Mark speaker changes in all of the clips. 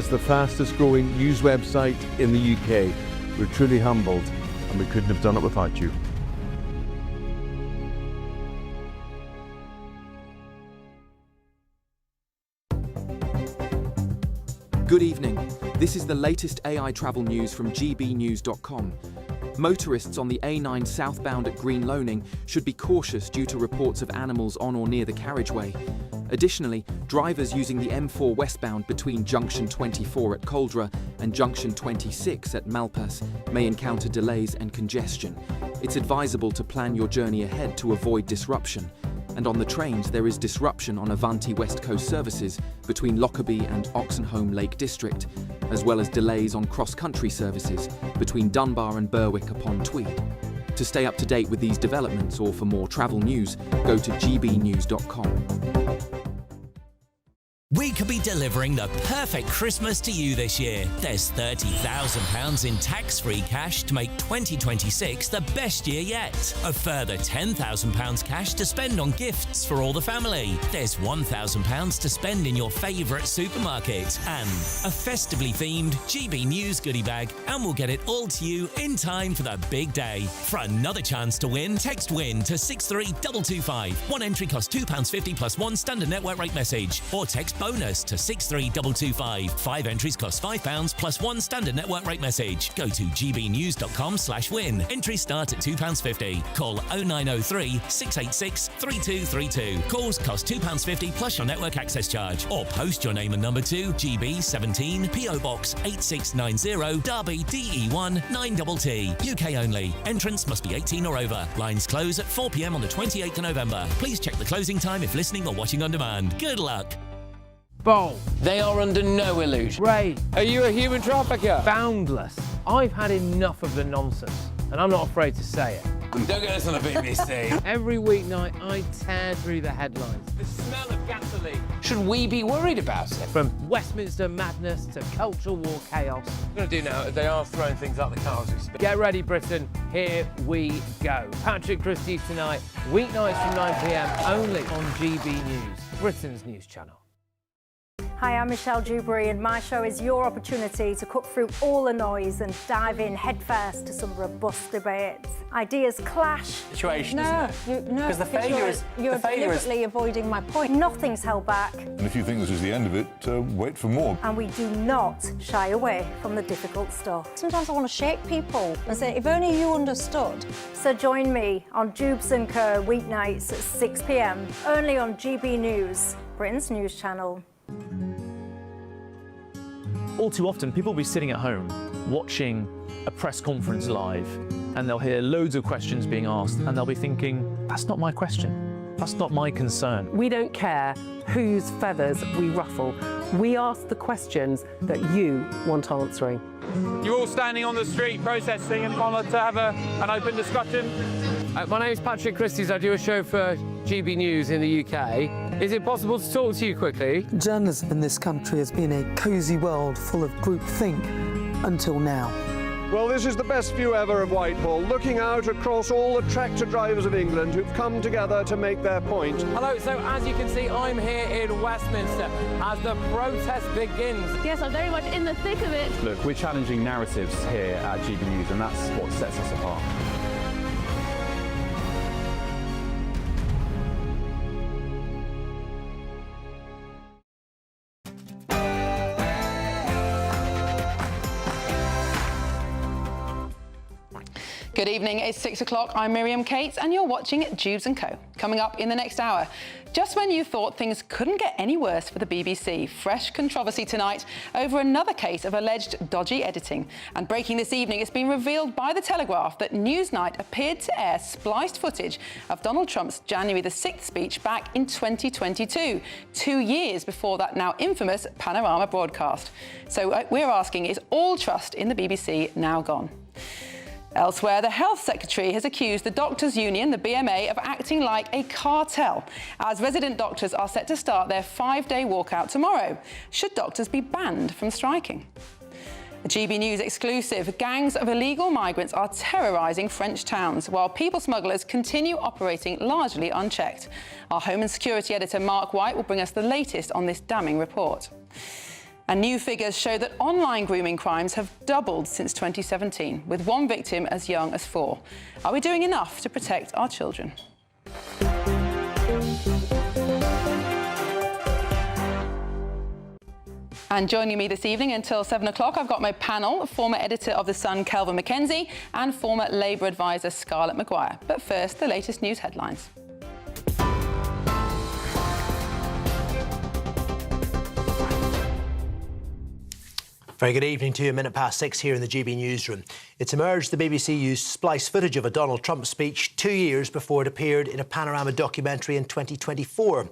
Speaker 1: It's the fastest growing news website in the UK. We're truly humbled, and we couldn't have done it without you.
Speaker 2: Good evening. This is the latest AI travel news from GBNews.com. Motorists on the A9 southbound at Green Loaning should be cautious due to reports of animals on or near the carriageway. Additionally, drivers using the M4 westbound between Junction 24 at Coldra and Junction 26 at Malpas may encounter delays and congestion. It's advisable to plan your journey ahead to avoid disruption. And on the trains, there is disruption on Avanti West Coast services between Lockerbie and Oxenholme Lake District, as well as delays on cross-country services between Dunbar and Berwick-upon-Tweed. To stay up to date with these developments or for more travel news, go to gbnews.com.
Speaker 3: We could be delivering the perfect Christmas to you this year. There's £30,000 in tax-free cash to make 2026 the best year yet. A further £10,000 cash to spend on gifts for all the family. There's £1,000 to spend in your favourite supermarket. And a festively themed GB News goodie bag, and we'll get it all to you in time for the big day. For another chance to win, text WIN to 63225. One entry costs £2.50 plus one standard network rate message. Or text bonus to 63225. 5 entries cost £5 plus one standard network rate message. Go to gbnews.com/win. Entries start at £2.50. Call 0903 686 3232. Calls cost £2.50 plus your network access charge. Or post your name and number to GB17 PO Box 8690 Derby DE1 9TT. UK only. Entrance must be 18 or over. Lines close at 4 p.m. on the 28th of November. Please check the closing time if listening or watching on demand. Good luck.
Speaker 4: Bold.
Speaker 5: They are under no illusion.
Speaker 4: Ray.
Speaker 5: Are you a human trafficker?
Speaker 4: Boundless. I've had enough of the nonsense, and I'm not afraid to say it.
Speaker 5: Don't get this on the BBC.
Speaker 4: Every weeknight, I tear through the headlines.
Speaker 5: The smell of gasoline. Should we be worried about it?
Speaker 4: From Westminster madness to cultural war chaos.
Speaker 5: What I'm going to do now is they are throwing things out the car as we speak.
Speaker 4: Get ready, Britain. Here we go. Patrick Christie's tonight, weeknights from 9 p.m, only on GB News, Britain's news channel.
Speaker 6: Hi, I'm Michelle Dewberry, and my show is your opportunity to cut through all the noise and dive in headfirst to some robust debates. Ideas clash.
Speaker 5: Situation,
Speaker 6: No,
Speaker 5: because the failure is
Speaker 6: you're deliberately avoiding my point. Nothing's held back.
Speaker 7: And if you think this is the end of it, wait for more.
Speaker 6: And we do not shy away from the difficult stuff.
Speaker 8: Sometimes I want to shake people and say, if only you understood.
Speaker 6: So join me on Dewbs & Co. weeknights at 6 p.m, only on GB News, Britain's news channel.
Speaker 9: All too often, people will be sitting at home watching a press conference live, and they'll hear loads of questions being asked, and they'll be thinking, that's not my question. That's not my concern.
Speaker 10: We don't care whose feathers we ruffle. We ask the questions that you want answering.
Speaker 11: You're all standing on the street protesting and want to have an open discussion.
Speaker 4: My name is Patrick Christie's. I do a show for GB News in the UK. Is it possible to talk to you quickly?
Speaker 12: Journalism in this country has been a cosy world full of groupthink until now.
Speaker 13: Well, this is the best view ever of Whitehall, looking out across all the tractor drivers of England who've come together to make their point.
Speaker 4: Hello, so as you can see, I'm here in Westminster as the protest begins.
Speaker 14: Yes, I'm very much in the thick of it.
Speaker 15: Look, we're challenging narratives here at GB News, and that's what sets us apart.
Speaker 16: Good evening, it's 6 o'clock. I'm Miriam Cates and you're watching Dewbs & Co. Coming up in the next hour. Just when you thought things couldn't get any worse for the BBC, fresh controversy tonight over another case of alleged dodgy editing. And breaking this evening, it's been revealed by The Telegraph that Newsnight appeared to air spliced footage of Donald Trump's January the 6th speech back in 2022, 2 years before that now infamous Panorama broadcast. So we're asking, is all trust in the BBC now gone? Elsewhere, the Health Secretary has accused the Doctors' Union, the BMA, of acting like a cartel, as resident doctors are set to start their 5-day walkout tomorrow. Should doctors be banned from striking? A GB News exclusive. Gangs of illegal migrants are terrorising French towns, while people smugglers continue operating largely unchecked. Our Home and Security editor Mark White will bring us the latest on this damning report. And new figures show that online grooming crimes have doubled since 2017, with one victim as young as 4. Are we doing enough to protect our children? And joining me this evening until 7 o'clock, I've got my panel, former editor of The Sun, Kelvin Mackenzie, and former Labour advisor, Scarlett Maguire. But first, the latest news headlines.
Speaker 17: Very good evening to you. 6:minutes here in the GB newsroom. It's emerged the BBC used splice footage of a Donald Trump speech 2 years before it appeared in a Panorama documentary in 2024.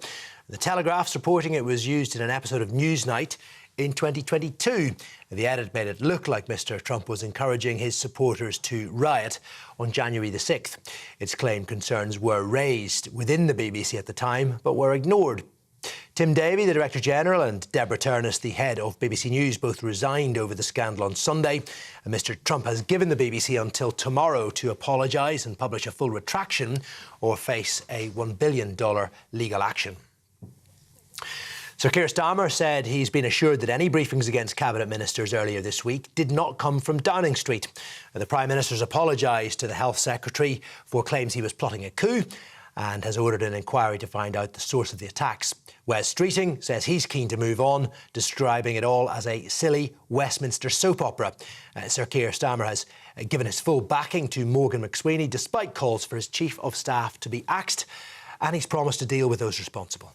Speaker 17: The Telegraph's reporting it was used in an episode of Newsnight in 2022. The edit made it look like Mr. Trump was encouraging his supporters to riot on January the 6th. Its claimed concerns were raised within the BBC at the time, but were ignored. Tim Davie, the Director General, and Deborah Turness, the head of BBC News, both resigned over the scandal on Sunday. And Mr. Trump has given the BBC until tomorrow to apologise and publish a full retraction or face a $1 billion legal action. Sir Keir Starmer said he's been assured that any briefings against Cabinet Ministers earlier this week did not come from Downing Street. The Prime Minister's apologised to the Health Secretary for claims he was plotting a coup and has ordered an inquiry to find out the source of the attacks. Wes Streeting says he's keen to move on, describing it all as a silly Westminster soap opera. Sir Keir Starmer has given his full backing to Morgan McSweeney, despite calls for his Chief of Staff to be axed, and he's promised to deal with those responsible.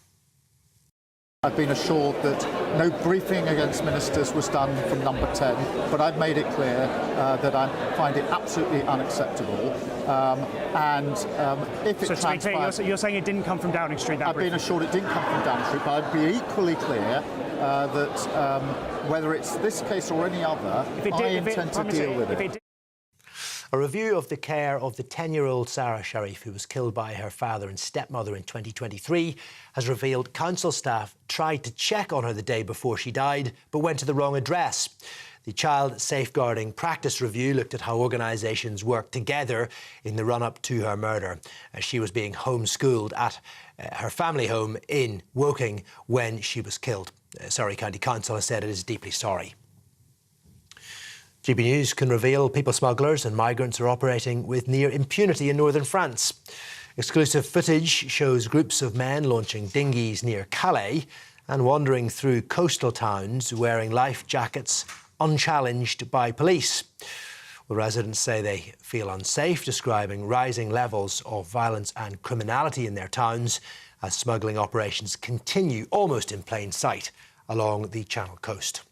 Speaker 18: I've been assured that no briefing against ministers was done from number 10, but I've made it clear that I find it absolutely unacceptable. If it transpires...
Speaker 19: You're saying it didn't come from Downing Street?
Speaker 18: I've been assured it didn't come from Downing Street, but I'd be equally clear that whether it's this case or any other, I intend to deal with it.
Speaker 17: A review of the care of the 10-year-old Sarah Sharif, who was killed by her father and stepmother in 2023, has revealed council staff tried to check on her the day before she died, but went to the wrong address. The Child Safeguarding Practice Review looked at how organisations work together in the run-up to her murder. She was being homeschooled at her family home in Woking when she was killed. Surrey County Council has said it is deeply sorry. GB News can reveal people smugglers and migrants are operating with near impunity in northern France. Exclusive footage shows groups of men launching dinghies near Calais and wandering through coastal towns wearing life jackets unchallenged by police. Well, residents say they feel unsafe, describing rising levels of violence and criminality in their towns as smuggling operations continue almost in plain sight along the Channel coast.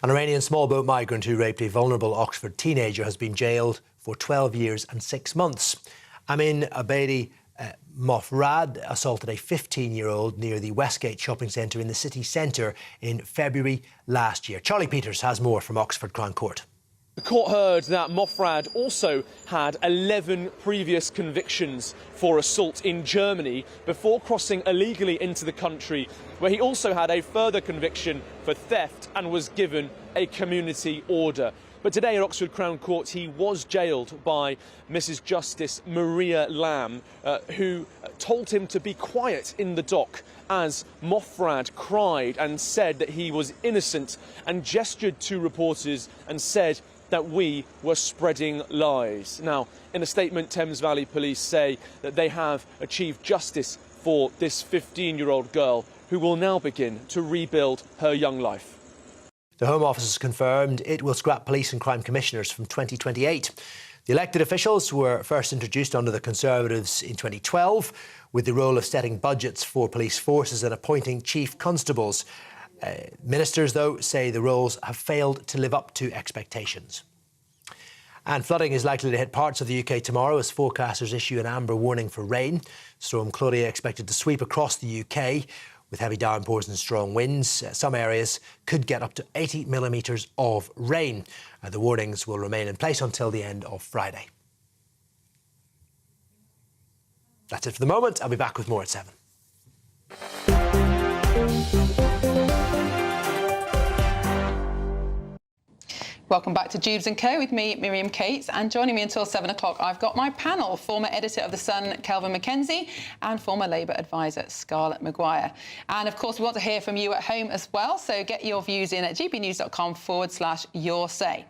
Speaker 17: An Iranian small boat migrant who raped a vulnerable Oxford teenager has been jailed for 12 years and 6 months. Amin Abedi Mofrad assaulted a 15-year-old near the Westgate shopping centre in the city centre in February last year. Charlie Peters has more from Oxford Crown Court.
Speaker 20: The court heard that Mofrad also had 11 previous convictions for assault in Germany before crossing illegally into the country, where he also had a further conviction for theft and was given a community order. But today at Oxford Crown Court, he was jailed by Mrs. Justice Maria Lamb, who told him to be quiet in the dock as Mofrad cried and said that he was innocent and gestured to reporters and said that we were spreading lies. Now, in a statement, Thames Valley Police say that they have achieved justice for this 15-year-old girl who will now begin to rebuild her young life.
Speaker 17: The Home Office has confirmed it will scrap police and crime commissioners from 2028. The elected officials were first introduced under the Conservatives in 2012, with the role of setting budgets for police forces and appointing chief constables. Ministers, though, say the roles have failed to live up to expectations. And flooding is likely to hit parts of the UK tomorrow as forecasters issue an amber warning for rain. Storm Claudia expected to sweep across the UK with heavy downpours and strong winds. Some areas could get up to 80 millimetres of rain. The warnings will remain in place until the end of Friday. That's it for the moment. I'll be back with more at 7.
Speaker 16: Welcome back to Dewbs & Co with me, Miriam Cates, and joining me until 7 o'clock, I've got my panel, former editor of The Sun, Kelvin McKenzie, and former Labour advisor, Scarlett Maguire. And of course, we want to hear from you at home as well, so get your views in at gbnews.com/yoursay.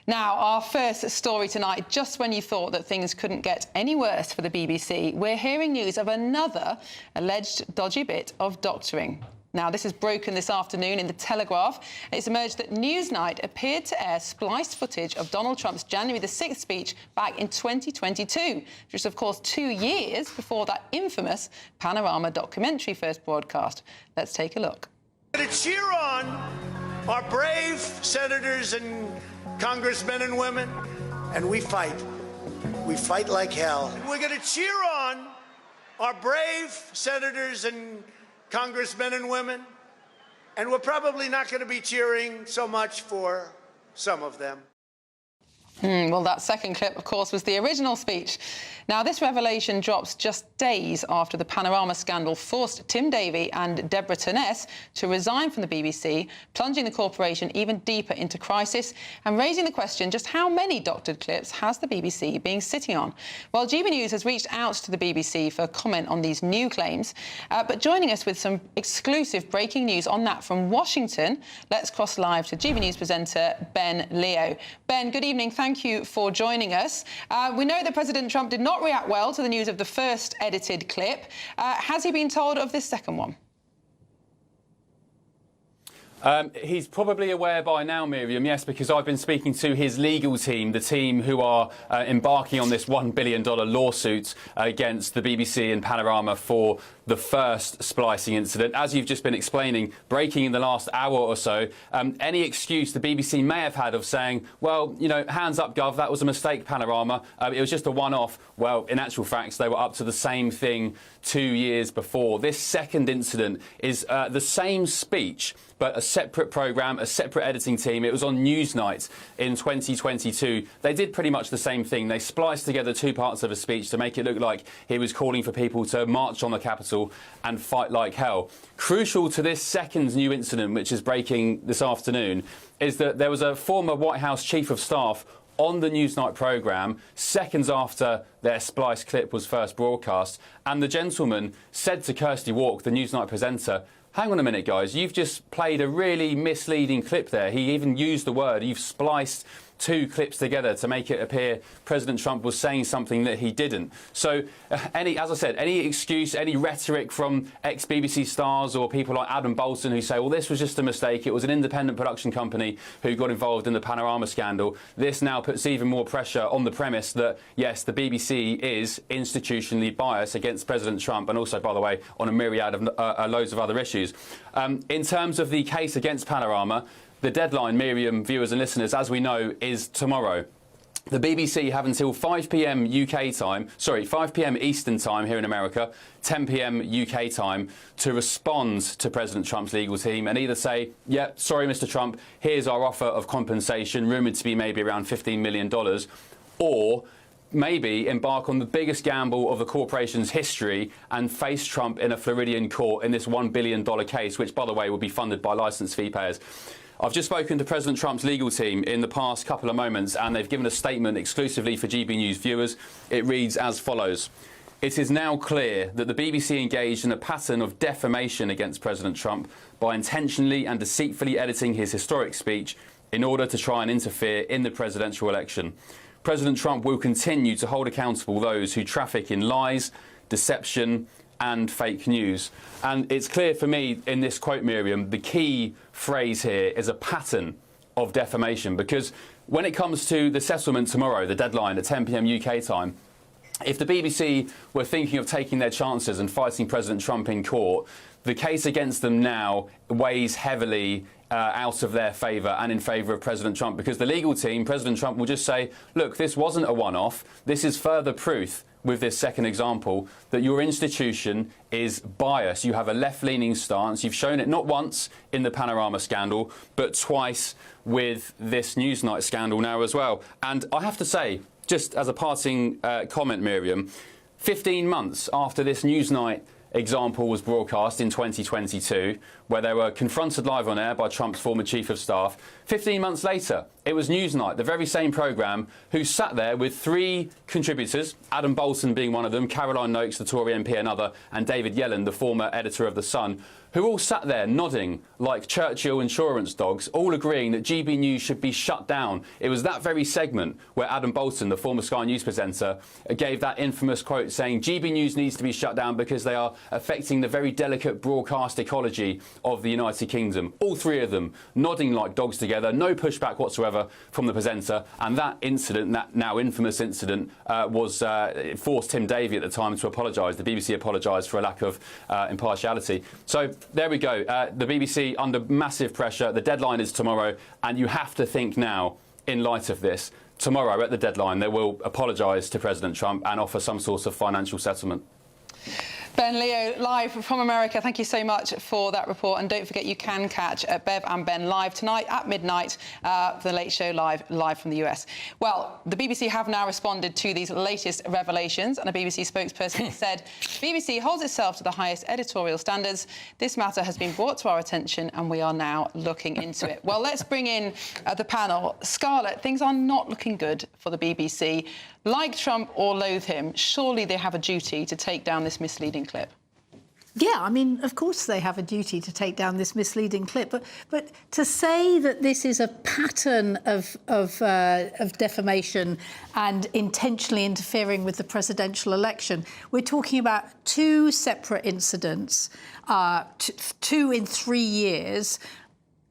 Speaker 16: Now, our first story tonight, just when you thought that things couldn't get any worse for the BBC, we're hearing news of another alleged dodgy bit of doctoring. Now, this is broken this afternoon in The Telegraph. It's emerged that Newsnight appeared to air spliced footage of Donald Trump's January the 6th speech back in 2022, which is, of course, 2 years before that infamous Panorama documentary first broadcast. Let's take a look.
Speaker 21: We're going to cheer on our brave senators and congressmen and women, and we fight. We fight like hell. We're going to cheer on our brave senators and congressmen and women, and we're probably not going to be cheering so much for some of them.
Speaker 16: Well, that second clip, of course, was the original speech. Now, this revelation drops just days after the Panorama scandal forced Tim Davie and Deborah Turness to resign from the BBC, plunging the corporation even deeper into crisis and raising the question just how many doctored clips has the BBC been sitting on? Well, GB News has reached out to the BBC for comment on these new claims, but joining us with some exclusive breaking news on that from Washington, let's cross live to GB News presenter Ben Leo. Ben, good evening. Thank you for joining us. We know that President Trump did not react well to the news of the first edited clip. Has he been told of this second one?
Speaker 15: He's probably aware by now, Miriam, yes, because I've been speaking to his legal team, the team who are embarking on this $1 billion lawsuit against the BBC and Panorama for the first splicing incident. As you've just been explaining, breaking in the last hour or so, any excuse the BBC may have had of saying, well, you know, hands up, Gov, that was a mistake, Panorama. It was just a one-off. Well, in actual fact, they were up to the same thing 2 years before. This second incident is the same speech, but a separate programme, a separate editing team. It was on Newsnight in 2022. They did pretty much the same thing. They spliced together two parts of a speech to make it look like he was calling for people to march on the Capitol and fight like hell. Crucial to this second new incident, which is breaking this afternoon, is that there was a former White House Chief of Staff on the Newsnight programme seconds after their spliced clip was first broadcast, and the gentleman said to Kirsty Walk, the Newsnight presenter, hang on a minute, guys, you've just played a really misleading clip there. He even used the word, you've spliced two clips together to make it appear President Trump was saying something that he didn't. So, as I said, any excuse, any rhetoric from ex-BBC stars or people like Adam Bolton who say, well, this was just a mistake, it was an independent production company who got involved in the Panorama scandal, this now puts even more pressure on the premise that, yes, the BBC is institutionally biased against President Trump and also, by the way, on a myriad of loads of other issues. In terms of the case against Panorama, the deadline, Miriam, viewers and listeners, as we know, is tomorrow. The BBC have until 5 p.m. UK time, 5 p.m. Eastern time here in America, 10 p.m. UK time, to respond to President Trump's legal team and either say, yeah, sorry, Mr. Trump, here's our offer of compensation, rumoured to be maybe around $15 million, or maybe embark on the biggest gamble of the corporation's history and face Trump in a Floridian court in this $1 billion case, which, by the way, will be funded by licence fee payers. I've just spoken to President Trump's legal team in the past couple of moments, and they've given a statement exclusively for GB News viewers. It reads as follows. It is now clear that the BBC engaged in a pattern of defamation against President Trump by intentionally and deceitfully editing his historic speech in order to try and interfere in the presidential election. President Trump will continue to hold accountable those who traffic in lies, deception and fake news. And it's clear for me in this quote, Miriam, the key phrase here is a pattern of defamation, because when it comes to the settlement tomorrow, the deadline at 10 p.m. UK time, if the BBC were thinking of taking their chances and fighting President Trump in court, the case against them now weighs heavily out of their favour and in favour of President Trump, because the legal team, President Trump, will just say, look, this wasn't a one-off. This is further proof with this second example that your institution is biased. You have a left-leaning stance. You've shown it not once in the Panorama scandal, but twice with this Newsnight scandal now as well. And I have to say, just as a parting comment, Miriam, 15 months after this Newsnight example was broadcast in 2022, where they were confronted live on air by Trump's former chief of staff. 15 months later, it was Newsnight, the very same programme, who sat there with 3 contributors, Adam Bolton being one of them, Caroline Noakes, the Tory MP, another, and David Yellen, the former editor of The Sun, who all sat there nodding like Churchill insurance dogs, all agreeing that GB News should be shut down. It was that very segment where Adam Bolton, the former Sky News presenter, gave that infamous quote saying GB News needs to be shut down because they are affecting the very delicate broadcast ecology of the United Kingdom. All 3 of them nodding like dogs together, no pushback whatsoever from the presenter. And that incident, that now infamous incident, it forced Tim Davie at the time to apologise. The BBC apologised for a lack of impartiality. So there we go. The BBC under massive pressure. The deadline is tomorrow, and you have to think now, in light of this, tomorrow at the deadline they will apologise to President Trump and offer some sort of financial settlement.
Speaker 16: Ben Leo, live from America, thank you so much for that report. And don't forget, you can catch Bev and Ben live tonight at midnight for The Late Show live from the US. Well, the BBC have now responded to these latest revelations, and a BBC spokesperson said, BBC holds itself to the highest editorial standards. This matter has been brought to our attention, and we are now looking into it. Well, let's bring in the panel. Scarlett, things are not looking good for the BBC. Like Trump or loathe him, surely they have a duty to take down this misleading clip.
Speaker 1: Yeah, I mean, of course they have a duty to take down this misleading clip, but to say that this is a pattern of defamation and intentionally interfering with the presidential election, we're talking about 2 separate incidents, 2 in 3 years.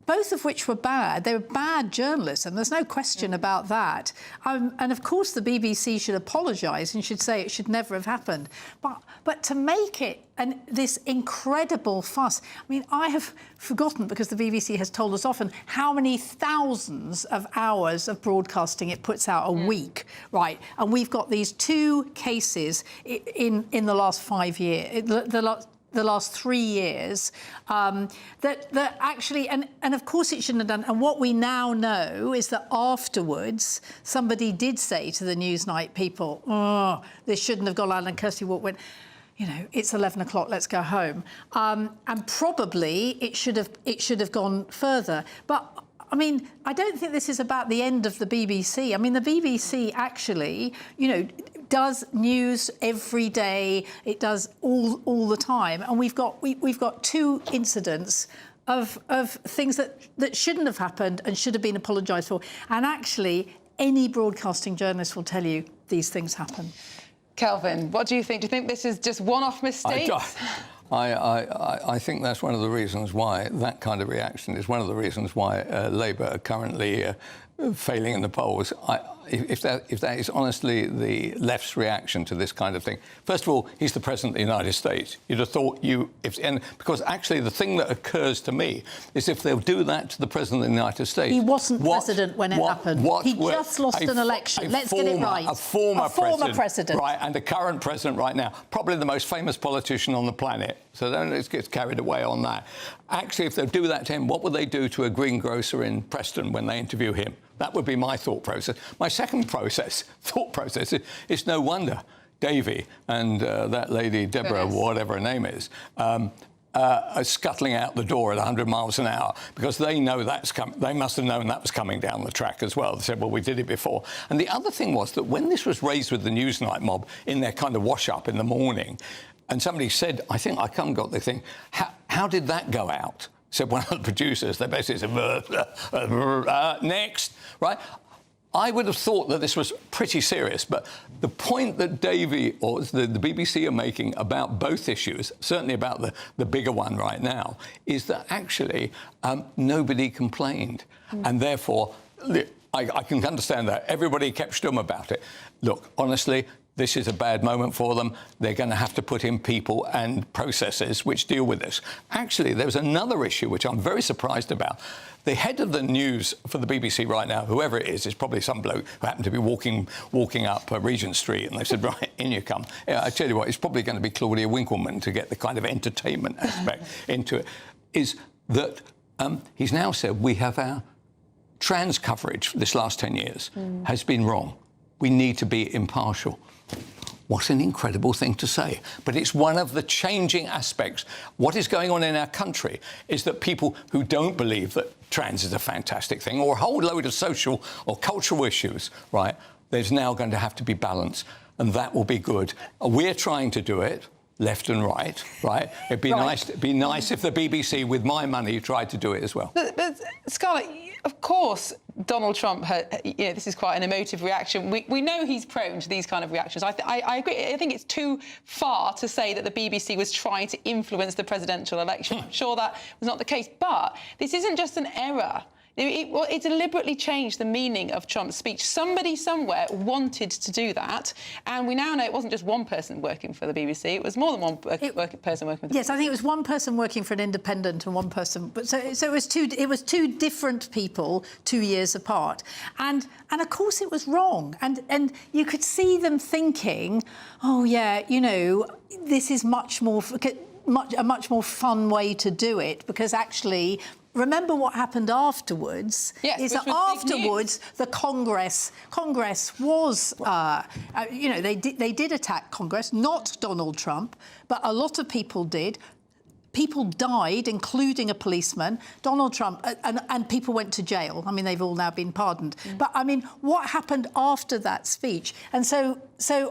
Speaker 1: Both of which were bad. They were bad journalism. There's no question about that. And of course, the BBC should apologise and should say it should never have happened. But to make it this incredible fuss, I mean, I have forgotten, because the BBC has told us often, how many thousands of hours of broadcasting it puts out a week, right? And we've got these 2 cases in the last 5 years, the last 3 years, that actually, and of course it shouldn't have done. And what we now know is that afterwards, somebody did say to the Newsnight people, oh, this shouldn't have gone on, and Kirsty Walk went, you know, it's 11 o'clock, let's go home. And probably it should have gone further. But I mean, I don't think this is about the end of the BBC. I mean, the BBC actually, you know, does news every day. It does all the time, and we've got 2 incidents of things that shouldn't have happened and should have been apologised for. And actually, any broadcasting journalist will tell you these things happen.
Speaker 16: Kelvin, what do you think? Do you think this is just one-off mistakes?
Speaker 22: I think that's one of the reasons why that kind of reaction is one of the reasons why Labour are currently failing in the polls. If that is honestly the left's reaction to this kind of thing. First of all, he's the President of the United States. You'd have thought because actually the thing that occurs to me is if they'll do that to the President of the United States... He
Speaker 1: wasn't president when it happened. He just lost an election. Let's get it right.
Speaker 22: A former president. Right, and a current president right now. Probably the most famous politician on the planet. So don't let's get carried away on that. Actually, if they do that to him, what would they do to a greengrocer in Preston when they interview him? That would be my thought process. My second thought process is no wonder Davie and that lady, Deborah, whatever her name is, are scuttling out the door at 100 miles an hour because they know that's coming. They must have known that was coming down the track as well. They said, well, we did it before. And the other thing was that when this was raised with the Newsnight mob in their kind of wash-up in the morning, and somebody said, I think I can't got the thing, how did that go out? Said one of the producers. They basically said, next, right? I would have thought that this was pretty serious, but the point that Davie or the BBC are making about both issues, certainly about the bigger one right now, is that actually nobody complained. And therefore, I can understand that. Everybody kept stum about it. Look, honestly, this is a bad moment for them. They're going to have to put in people and processes which deal with this. Actually, there's another issue which I'm very surprised about. The head of the news for the BBC right now, whoever it is probably some bloke who happened to be walking up Regent Street, and they said, right, in you come. Yeah, I tell you what, it's probably going to be Claudia Winkleman to get the kind of entertainment aspect into it, is that he's now said we have our trans coverage for this last 10 years has been wrong. We need to be impartial. What an incredible thing to say. But it's one of the changing aspects. What is going on in our country is that people who don't believe that trans is a fantastic thing, or a whole load of social or cultural issues, right, there's now going to have to be balance, and that will be good. We're trying to do it, left and right, right? It'd be nice if the BBC, with my money, tried to do it as well.
Speaker 16: But Scarlett, of course, Donald Trump, this is quite an emotive reaction. We know he's prone to these kind of reactions. I agree. I think it's too far to say that the BBC was trying to influence the presidential election. I'm sure that was not the case. But this isn't just an error. It deliberately changed the meaning of Trump's speech. Somebody somewhere wanted to do that, and we now know it wasn't just one person working for the BBC. It was more than one person working with the
Speaker 1: Yes, I think it was one person working for an independent and one person. But so it was two. It was two different people 2 years apart, and of course it was wrong. And you could see them thinking, oh yeah, you know, this is a much more fun way to do it, because actually. Remember what happened afterwards?
Speaker 16: Yes,
Speaker 1: is that afterwards the Congress was, you know, they did attack Congress, not Donald Trump, but a lot of people did. People died, including a policeman. Donald Trump, and people went to jail. I mean, they've all now been pardoned. But, I mean, what happened after that speech? And so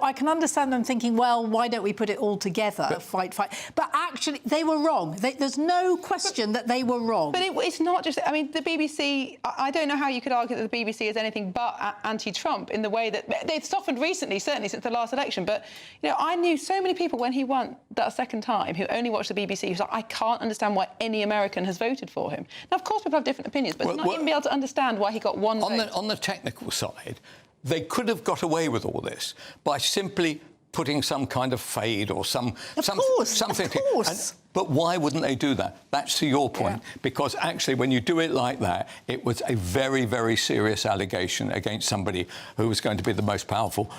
Speaker 1: I can understand them thinking, well, why don't we put it all together, fight. But actually, they were wrong. There's no question that they were wrong.
Speaker 16: But it's not just... I mean, the BBC... I don't know how you could argue that the BBC is anything but anti-Trump in the way that... They've softened recently, certainly since the last election. But, you know, I knew so many people when he won that second time who only watched the BBC who's like, I can't understand why any American has voted for him. Now, of course, people have different opinions, but not even be able to understand why he got one vote.
Speaker 22: On the technical side, they could have got away with all this by simply putting some kind of fade or something. Of course. But why wouldn't they do that? That's to your point, because actually, when you do it like that, it was a very, very serious allegation against somebody who was going to be the most powerful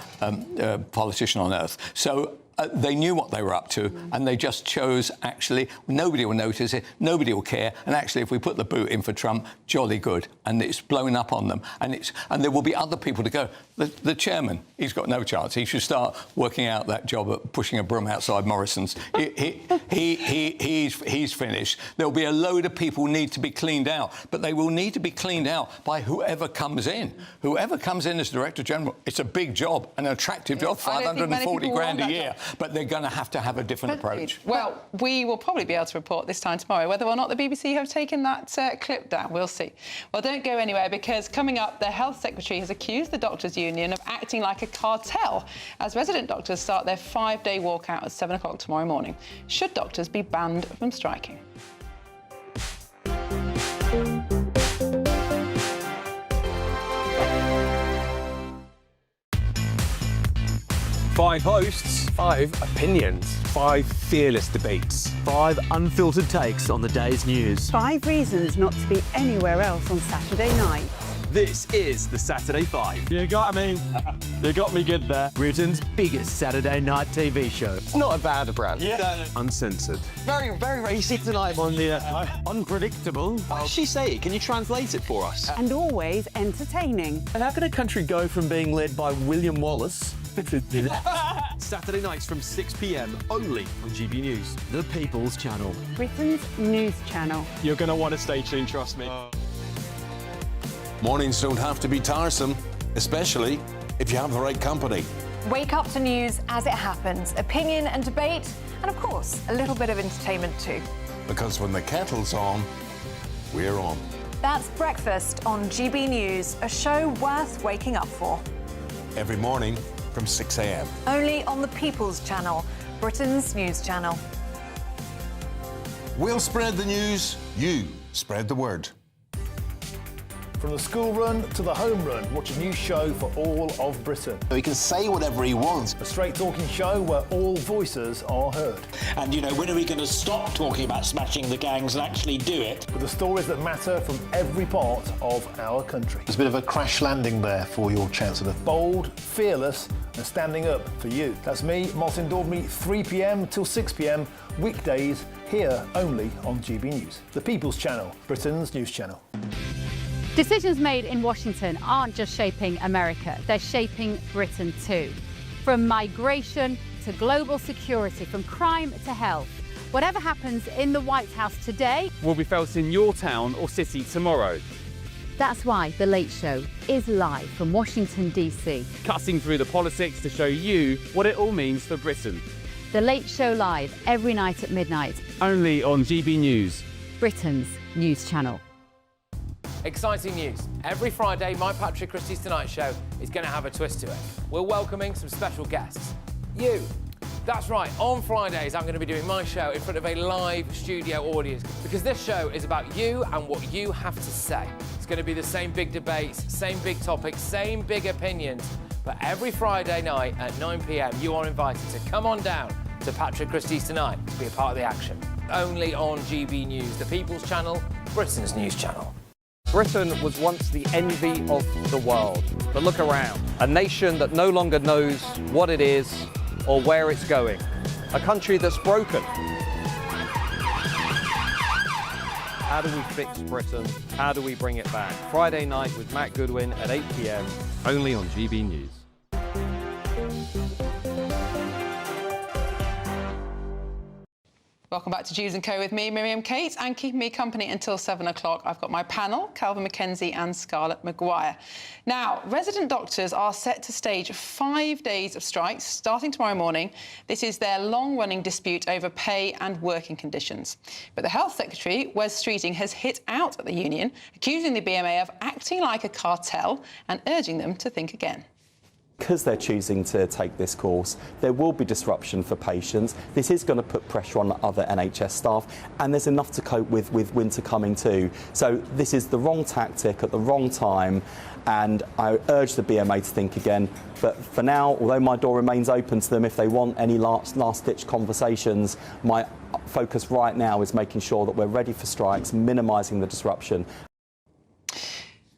Speaker 22: politician on earth. So. They knew what they were up to, and they just chose, actually, nobody will notice it, nobody will care, and actually, if we put the boot in for Trump, jolly good, and it's blown up on them, and there will be other people to go. The chairman, he's got no chance. He should start working out that job at pushing a broom outside Morrison's. He's finished. There'll be a load of people who need to be cleaned out, but they will need to be cleaned out by whoever comes in. Whoever comes in as Director General, it's a big job, an attractive job, 540 grand a year. But they're going to have a different approach.
Speaker 16: Well, we will probably be able to report this time tomorrow whether or not the BBC have taken that clip down. We'll see. Well, don't go anywhere, because coming up, the Health Secretary has accused the Doctors' Union of acting like a cartel as resident doctors start their 5-day walkout at 7 o'clock tomorrow morning. Should doctors be banned from striking?
Speaker 2: Five hosts, 5 opinions, 5 fearless debates,
Speaker 3: 5 unfiltered takes on the day's news.
Speaker 23: 5 reasons not to be anywhere else on Saturday night.
Speaker 3: This is the Saturday 5.
Speaker 2: You got me. You got me good there.
Speaker 3: Britain's biggest Saturday night TV show.
Speaker 2: It's not a bad brand.
Speaker 3: Yeah. Uncensored.
Speaker 2: Very, very racy tonight on the
Speaker 3: unpredictable.
Speaker 2: What did she say? Can you translate it for us?
Speaker 23: And always entertaining.
Speaker 3: And how can a country go from being led by William Wallace Saturday nights from 6 p.m. only on GB News, the People's Channel.
Speaker 23: Britain's news channel.
Speaker 2: You're going to want to stay tuned, trust me.
Speaker 24: Mornings don't have to be tiresome, especially if you have the right company.
Speaker 25: Wake up to news as it happens, opinion and debate, and of course, a little bit of entertainment too.
Speaker 24: Because when the kettle's on, we're on.
Speaker 25: That's Breakfast on GB News, a show worth waking up for.
Speaker 24: Every morning from 6 a.m.
Speaker 25: Only on the People's Channel, Britain's news channel.
Speaker 24: We'll spread the news, you spread the word.
Speaker 26: From the school run to the home run, watch a new show for all of Britain.
Speaker 27: He can say whatever he wants.
Speaker 26: A straight-talking show where all voices are heard.
Speaker 27: And, you know, when are we going to stop talking about smashing the gangs and actually do it?
Speaker 26: With the stories that matter from every part of our country.
Speaker 27: There's a bit of a crash landing there for your Chancellor.
Speaker 26: Bold, fearless and standing up for you. That's me, Martin Dewbs, 3 p.m. till 6 p.m, weekdays, here only on GB News. The People's Channel, Britain's news channel.
Speaker 28: Decisions made in Washington aren't just shaping America, they're shaping Britain too.
Speaker 5: From migration to global security, from crime to health. Whatever happens in the White House today
Speaker 2: will be felt in your town or city tomorrow.
Speaker 5: That's why The Late Show is live from Washington, D.C.
Speaker 2: Cutting through the politics to show you what it all means for Britain.
Speaker 5: The Late Show live every night at midnight.
Speaker 2: Only on GB News,
Speaker 5: Britain's news channel.
Speaker 4: Exciting news. Every Friday, my Patrick Christie's Tonight Show is going to have a twist to it. We're welcoming some special guests. You. That's right, on Fridays I'm going to be doing my show in front of a live studio audience because this show is about you and what you have to say. It's going to be the same big debates, same big topics, same big opinions, but every Friday night at 9 p.m. you are invited to come on down to Patrick Christie's Tonight to be a part of the action. Only on GB News, the People's Channel, Britain's news channel.
Speaker 6: Britain was once the envy of the world, but look around. A nation that no longer knows what it is or where it's going. A country that's broken. How do we fix Britain? How do we bring it back? Friday night with Matt Goodwin at 8 p.m.
Speaker 2: only on GB News.
Speaker 16: Welcome back to Dewbs & Co with me, Miriam Kate, and keeping me company until 7 o'clock, I've got my panel, Calvin McKenzie and Scarlett Maguire. Now, resident doctors are set to stage 5 days of strikes starting tomorrow morning. This is their long-running dispute over pay and working conditions. But the Health Secretary, Wes Streeting, has hit out at the union, accusing the BMA of acting like a cartel and urging them to think again.
Speaker 7: Because they're choosing to take this course, there will be disruption for patients. This is going to put pressure on other NHS staff, and there's enough to cope with winter coming too. So this is the wrong tactic at the wrong time, and I urge the BMA to think again. But for now, although my door remains open to them if they want any last-ditch conversations, my focus right now is making sure that we're ready for strikes, minimising the disruption.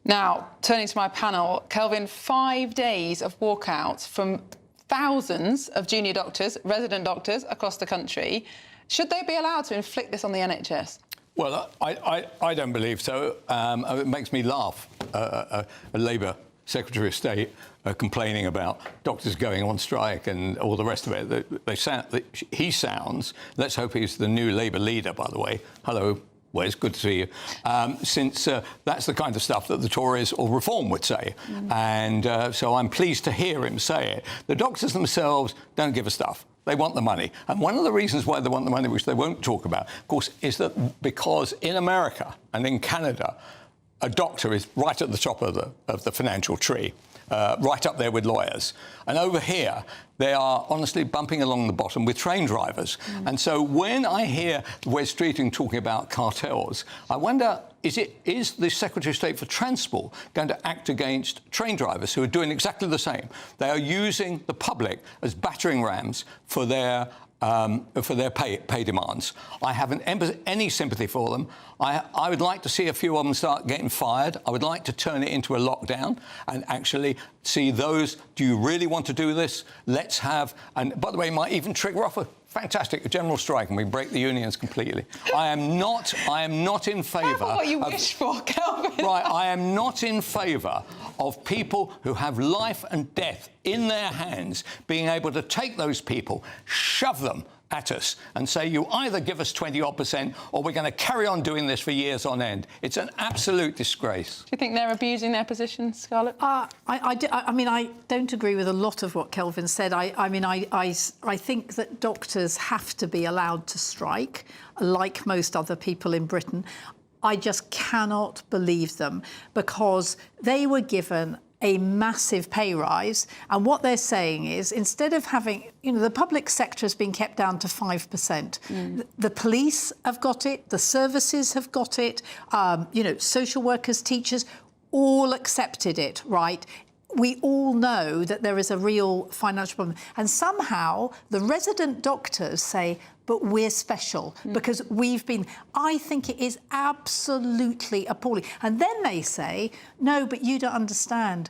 Speaker 16: Now, turning to my panel, Kelvin, 5 days of walkouts from thousands of junior doctors, resident doctors across the country. Should they be allowed to inflict this on the NHS?
Speaker 22: Well, I don't believe so. It makes me laugh. A Labour Secretary of State complaining about doctors going on strike and all the rest of it. He sounds, let's hope he's the new Labour leader, by the way. Hello. Wes, good to see you. Since that's the kind of stuff that the Tories or Reform would say. And so I'm pleased to hear him say it. The doctors themselves don't give a stuff. They want the money. And one of the reasons why they want the money, which they won't talk about, of course, is that because in America and in Canada, a doctor is right at the top of the financial tree. Right up there with lawyers. And over here, they are honestly bumping along the bottom with train drivers. And so when I hear Wes Streeting talking about cartels, I wonder, is the Secretary of State for Transport going to act against train drivers who are doing exactly the same? They are using the public as battering rams for their pay demands. I haven't any sympathy for them. I would like to see a few of them start getting fired. I would like to turn it into a lockdown and actually see those, do you really want to do this? Let's have, and by the way, it might even trigger off a fantastic general strike and we break the unions completely. I am not in favour
Speaker 16: what you wish for, Kelvin.
Speaker 22: Right, I am not in favour of people who have life and death in their hands being able to take those people, shove them at us and say, you either give us 20-odd% or we're going to carry on doing this for years on end. It's an absolute disgrace.
Speaker 16: Do you think they're abusing their position, Scarlett?
Speaker 1: I mean, I don't agree with a lot of what Kelvin said. I think that doctors have to be allowed to strike, like most other people in Britain. I just cannot believe them because they were given a massive pay rise. And what they're saying is, instead of having, the public sector has been kept down to 5%. The police have got it, the services have got it, social workers, teachers, all accepted it, right? We all know that there is a real financial problem. And somehow the resident doctors say, but we're special because we've been... I think it is absolutely appalling. And then they say, no, but you don't understand.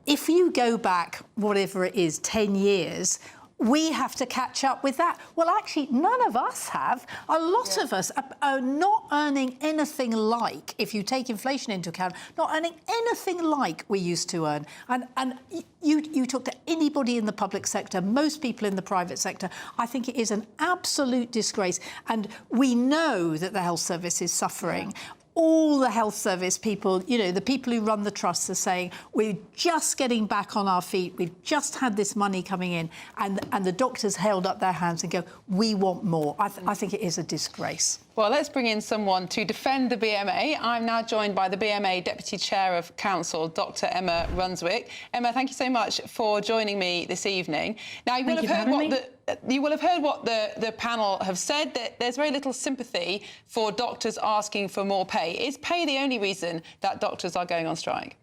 Speaker 1: If you go back, whatever it is, 10 years, we have to catch up with that. Well, actually, none of us have. A lot of us are not earning anything like, if you take inflation into account, not earning anything like we used to earn. And you talk to anybody in the public sector, most people in the private sector, I think it is an absolute disgrace. And we know that the health service is suffering. All the health service people, you know, the people who run the trusts are saying, we're just getting back on our feet, we've just had this money coming in, and the doctors held up their hands and go, we want more. I think it is a disgrace.
Speaker 16: Well, let's bring in someone to defend the BMA. I'm now joined by the BMA Deputy Chair of Council, Dr. Emma Runswick. Emma, thank you so much for joining me this evening. Now, you will have heard what the panel have said, that there's very little sympathy for doctors asking for more pay. Is pay the only reason that doctors are going on strike?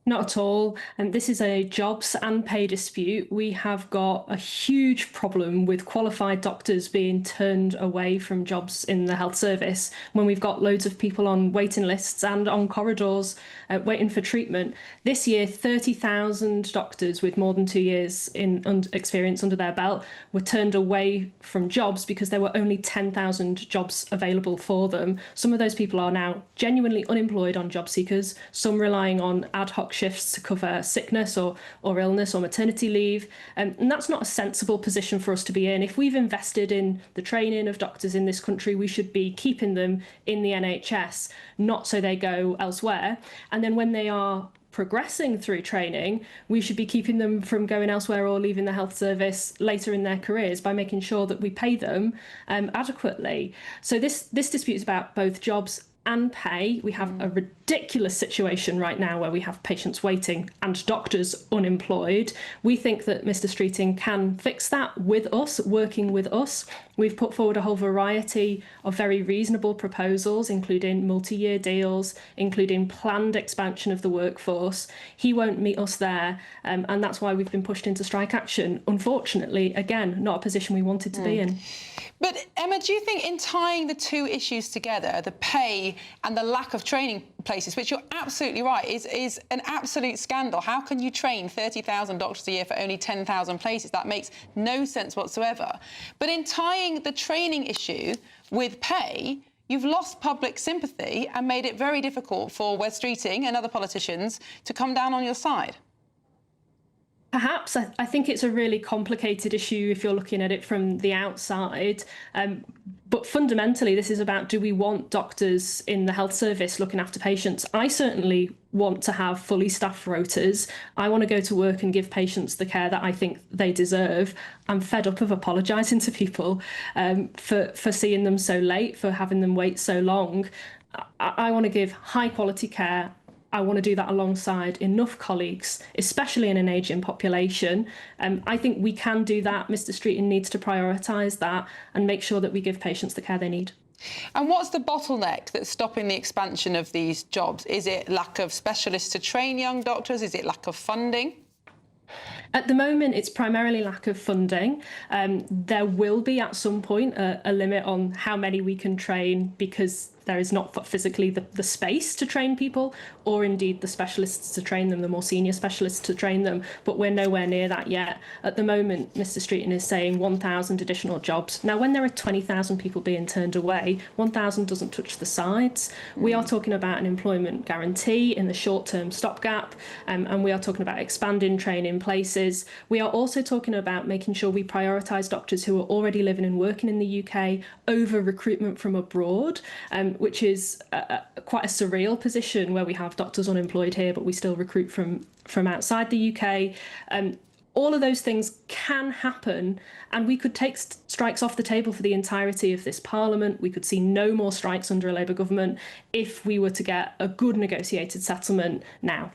Speaker 8: Not at all. And this is a jobs and pay dispute. We have got a huge problem with qualified doctors being turned away from jobs in the health service when we've got loads of people on waiting lists and on corridors waiting for treatment. This year, 30,000 doctors with more than 2 years in experience under their belt were turned away from jobs because there were only 10,000 jobs available for them. Some of those people are now genuinely unemployed on job seekers, some relying on ad hoc shifts to cover sickness or illness or maternity leave. And that's not a sensible position for us to be in. If we've invested in the training of doctors in this country, we should be keeping them in the NHS, not so they go elsewhere. And then when they are progressing through training, we should be keeping them from going elsewhere or leaving the health service later in their careers by making sure that we pay them adequately. So this dispute is about both jobs and pay. We have a ridiculous situation right now where we have patients waiting and doctors unemployed. We think that Mr. Streeting can fix that with us, working with us. We've put forward a whole variety of very reasonable proposals, including multi-year deals, including planned expansion of the workforce. He won't meet us there, and that's why we've been pushed into strike action. Unfortunately, again, not a position we wanted to be in.
Speaker 16: But Emma, do you think in tying the two issues together, the pay and the lack of training places, which you're absolutely right, is an absolute scandal? How can you train 30,000 doctors a year for only 10,000 places? That makes no sense whatsoever. But in tying the training issue with pay, you've lost public sympathy and made it very difficult for Wes Streeting and other politicians to come down on your side.
Speaker 8: Perhaps. I think it's a really complicated issue if you're looking at it from the outside. But fundamentally, this is about, do we want doctors in the health service looking after patients? I certainly want to have fully staffed rotas. I want to go to work and give patients the care that I think they deserve. I'm fed up of apologising to people for seeing them so late, for having them wait so long. I want to give high quality care. I want to do that alongside enough colleagues, especially in an ageing population. I think we can do that. Mr. Streeting needs to prioritise that and make sure that we give patients the care they need.
Speaker 16: And what's the bottleneck that's stopping the expansion of these jobs? Is it lack of specialists to train young doctors? Is it lack of funding?
Speaker 8: At the moment, it's primarily lack of funding. There will be at some point a limit on how many we can train because there is not physically the space to train people, or indeed the specialists to train them, the more senior specialists to train them, but we're nowhere near that yet. At the moment, Mr. Streeting is saying 1,000 additional jobs. Now, when there are 20,000 people being turned away, 1,000 doesn't touch the sides. We are talking about an employment guarantee in the short-term stopgap, and we are talking about expanding training places. We are also talking about making sure we prioritise doctors who are already living and working in the UK over recruitment from abroad, which is quite a surreal position where we have doctors unemployed here, but we still recruit from outside the UK. All of those things can happen, and we could take strikes off the table for the entirety of this Parliament. We could see no more strikes under a Labour government if we were to get a good negotiated settlement now.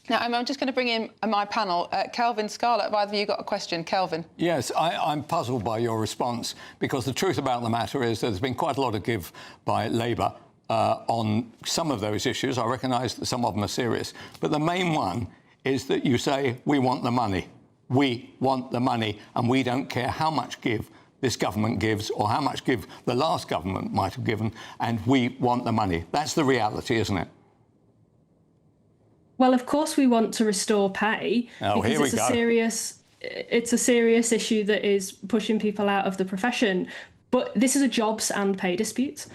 Speaker 16: Now, I'm just going to bring in my panel. Kelvin, Scarlett, have either of you got a question? Kelvin.
Speaker 22: Yes, I'm puzzled by your response, because the truth about the matter is there's been quite a lot of give by Labour on some of those issues. I recognise that some of them are serious. But the main one is that you say, we want the money. We want the money, and we don't care how much give this government gives or how much give the last government might have given, and we want the money. That's the reality, isn't it?
Speaker 8: Well, of course we want to restore pay,
Speaker 22: Oh,
Speaker 8: because
Speaker 22: here we
Speaker 8: it's a
Speaker 22: go.
Speaker 8: serious it's a serious issue that is pushing people out of the profession. But this is a jobs and pay dispute.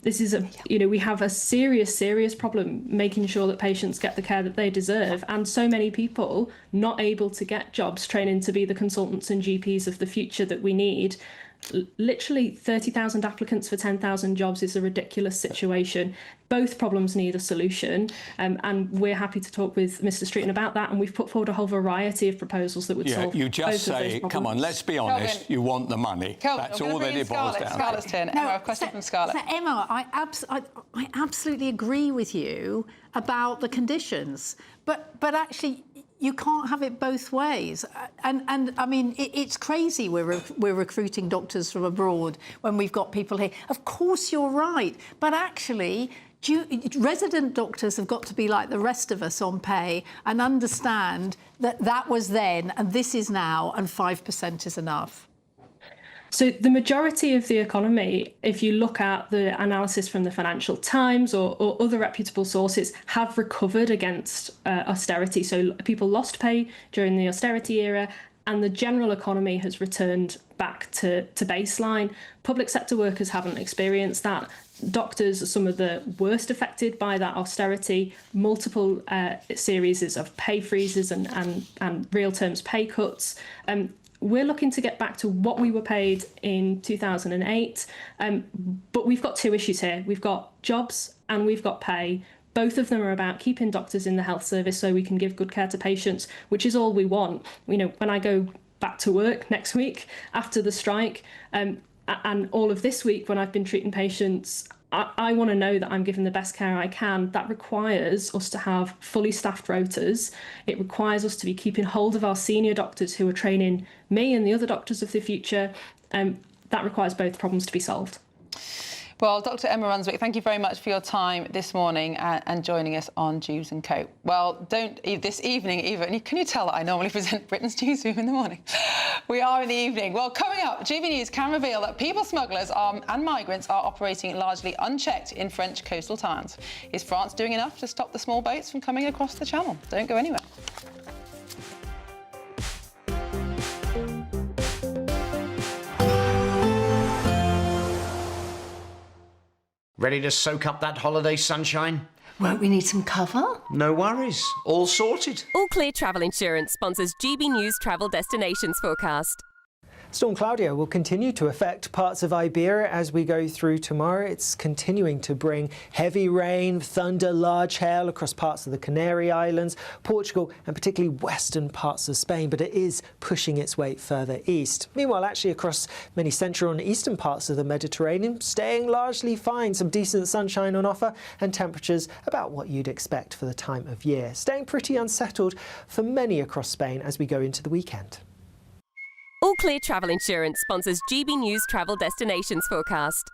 Speaker 8: This is we have a serious problem making sure that patients get the care that they deserve, and so many people not able to get jobs, training to be the consultants and GPs of the future that we need. Literally 30,000 applicants for 10,000 jobs is a ridiculous situation. Both problems need a solution, and we're happy to talk with Mr. Streeton about that, and we've put forward a whole variety of proposals that would solve
Speaker 22: you
Speaker 8: both
Speaker 22: just
Speaker 8: of those
Speaker 22: say,
Speaker 8: problems.
Speaker 22: come on, let's be honest, you want the money.
Speaker 16: Kelvin,
Speaker 22: that's all that it boils down to.
Speaker 16: Scarlett's turn. Emma, a question from Scarlett.
Speaker 1: So Emma, I absolutely agree with you about the conditions, but actually you can't have it both ways. And I mean, it's crazy we're recruiting doctors from abroad when we've got people here. Of course you're right, but actually resident doctors have got to be like the rest of us on pay and understand that that was then and this is now, and 5% is enough.
Speaker 8: So the majority of the economy, if you look at the analysis from the Financial Times or other reputable sources, have recovered against austerity. So people lost pay during the austerity era, and the general economy has returned back to baseline. Public sector workers haven't experienced that. Doctors are some of the worst affected by that austerity. Multiple series of pay freezes and real terms pay cuts. We're looking to get back to what we were paid in 2008, but we've got two issues here. We've got jobs and we've got pay. Both of them are about keeping doctors in the health service so we can give good care to patients, which is all we want. You know, when I go back to work next week after the strike, and all of this week when I've been treating patients, I want to know that I'm giving the best care I can. That requires us to have fully staffed rotas. It requires us to be keeping hold of our senior doctors who are training me and the other doctors of the future. That requires both problems to be solved.
Speaker 16: Well, Dr. Emma Runswick, thank you very much for your time this morning and joining us on Dewbs & Co. Well, this evening even, can you tell that I normally present Britain's newsroom in the morning? We are in the evening. Well, coming up, GB News can reveal that people smugglers and migrants are operating largely unchecked in French coastal towns. Is France doing enough to stop the small boats from coming across the channel? Don't go anywhere.
Speaker 9: Ready to soak up that holiday sunshine?
Speaker 10: Won't we need some cover?
Speaker 9: No worries. All sorted.
Speaker 11: All Clear Travel Insurance sponsors GB News Travel Destinations Forecast.
Speaker 12: Storm Claudia will continue to affect parts of Iberia as we go through tomorrow. It's continuing to bring heavy rain, thunder, large hail across parts of the Canary Islands, Portugal and particularly western parts of Spain, but it is pushing its way further east. Meanwhile, actually across many central and eastern parts of the Mediterranean, staying largely fine. Some decent sunshine on offer and temperatures about what you'd expect for the time of year. Staying pretty unsettled for many across Spain as we go into the weekend.
Speaker 11: All Clear Travel Insurance sponsors GB News Travel Destinations Forecast.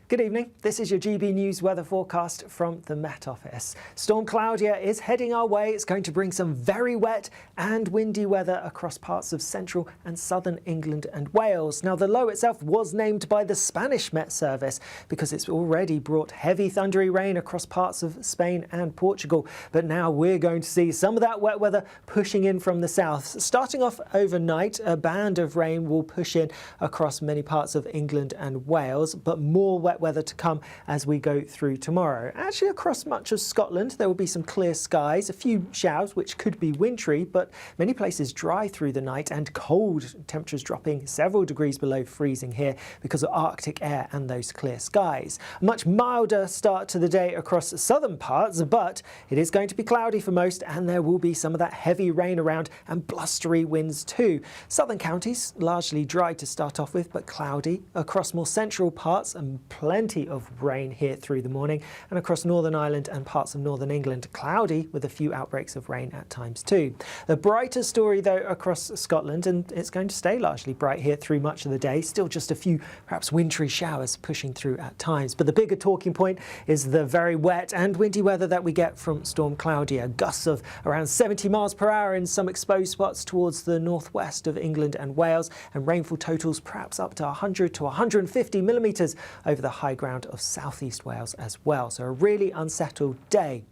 Speaker 12: Good evening. This is your GB News weather forecast from the Met Office. Storm Claudia is heading our way. It's going to bring some very wet and windy weather across parts of central and southern England and Wales. Now, the low itself was named by the Spanish Met Service because it's already brought heavy thundery rain across parts of Spain and Portugal. But now we're going to see some of that wet weather pushing in from the south. Starting off overnight, a band of rain will push in across many parts of England and Wales, but more wet weather to come as we go through tomorrow. Actually, across much of Scotland, there will be some clear skies, a few showers which could be wintry, but many places dry through the night and cold, temperatures dropping several degrees below freezing here because of Arctic air and those clear skies. A much milder start to the day across southern parts, but it is going to be cloudy for most and there will be some of that heavy rain around and blustery winds too. Southern counties largely dry to start off with, but cloudy across more central parts and plenty of rain here through the morning, and across Northern Ireland and parts of Northern England, cloudy with a few outbreaks of rain at times too. The brighter story though across Scotland, and it's going to stay largely bright here through much of the day, still just a few perhaps wintry showers pushing through at times. But the bigger talking point is the very wet and windy weather that we get from Storm Claudia. Gusts of around 70 miles per hour in some exposed spots towards the northwest of England and Wales, and rainfall totals perhaps up to 100 to 150 millimetres over the high ground of southeast Wales as well. So a really unsettled day.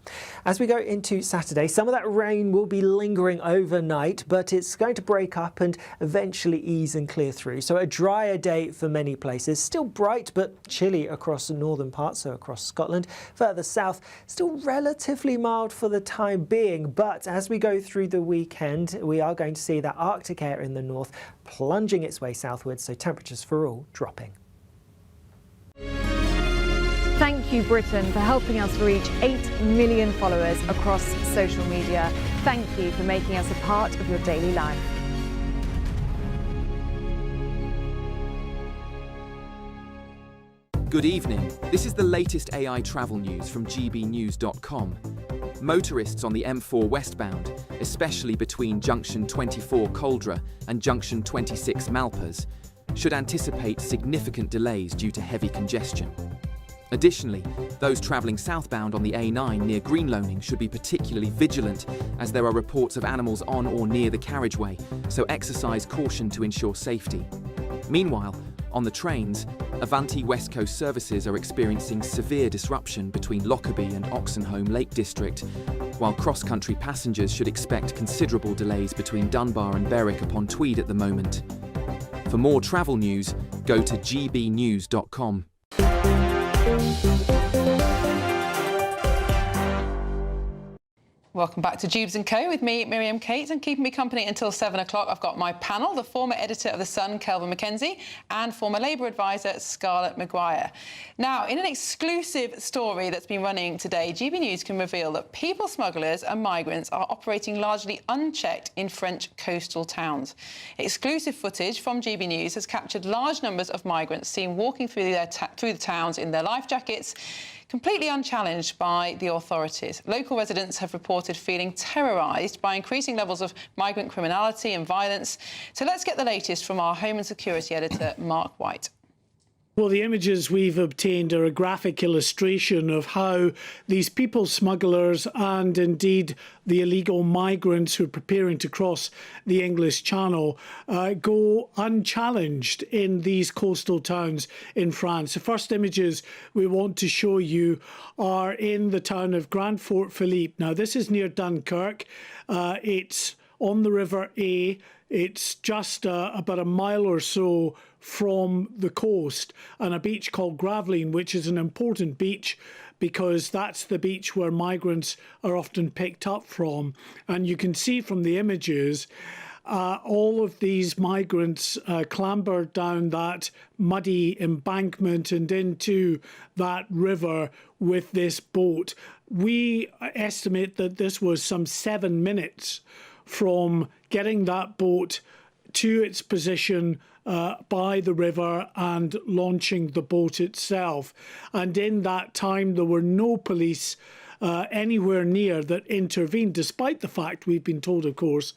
Speaker 12: As we go into Saturday, some of that rain will be lingering overnight, but it's going to break up and eventually ease and clear through. So a drier day for many places. Still bright but chilly across the northern parts, so across Scotland. Further south, still relatively mild for the time being, but as we go through the weekend, we are going to see that Arctic air in the north plunging its way southwards, so temperatures for all dropping.
Speaker 25: Thank you, Britain, for helping us reach 8 million followers across social media. Thank you for making us a part of your daily life.
Speaker 13: Good evening. This is the latest AI travel news from GBNews.com. Motorists on the M4 westbound, especially between junction 24 Coldra and junction 26 Malpas, should anticipate significant delays due to heavy congestion. Additionally, those travelling southbound on the A9 near Greenloaning should be particularly vigilant, as there are reports of animals on or near the carriageway, so exercise caution to ensure safety. Meanwhile, on the trains, Avanti West Coast services are experiencing severe disruption between Lockerbie and Oxenholme Lake District, while cross-country passengers should expect considerable delays between Dunbar and Berwick upon Tweed at the moment. For more travel news, go to gbnews.com.
Speaker 16: Welcome back to Dewbs & Co. with me, Miriam Cates, and keeping me company until 7 o'clock, I've got my panel, the former editor of The Sun, Kelvin Mackenzie, and former Labour advisor, Scarlett Maguire. Now, in an exclusive story that's been running today, GB News can reveal that people smugglers and migrants are operating largely unchecked in French coastal towns. Exclusive footage from GB News has captured large numbers of migrants seen walking through the towns in their life jackets, completely unchallenged by the authorities. Local residents have reported feeling terrorised by increasing levels of migrant criminality and violence. So let's get the latest from our Home and Security editor, Mark White.
Speaker 14: Well, the images we've obtained are a graphic illustration of how these people smugglers and indeed the illegal migrants who are preparing to cross the English Channel go unchallenged in these coastal towns in France. The first images we want to show you are in the town of Grand Fort Philippe. Now, this is near Dunkirk. It's on the River A. It's just about a mile or so from the coast, and a beach called Gravelines, which is an important beach because that's the beach where migrants are often picked up from. And you can see from the images all of these migrants clambered down that muddy embankment and into that river with this boat. We estimate that this was some 7 minutes from getting that boat to its position by the river and launching the boat itself. And in that time, there were no police anywhere near that intervened, despite the fact we've been told, of course,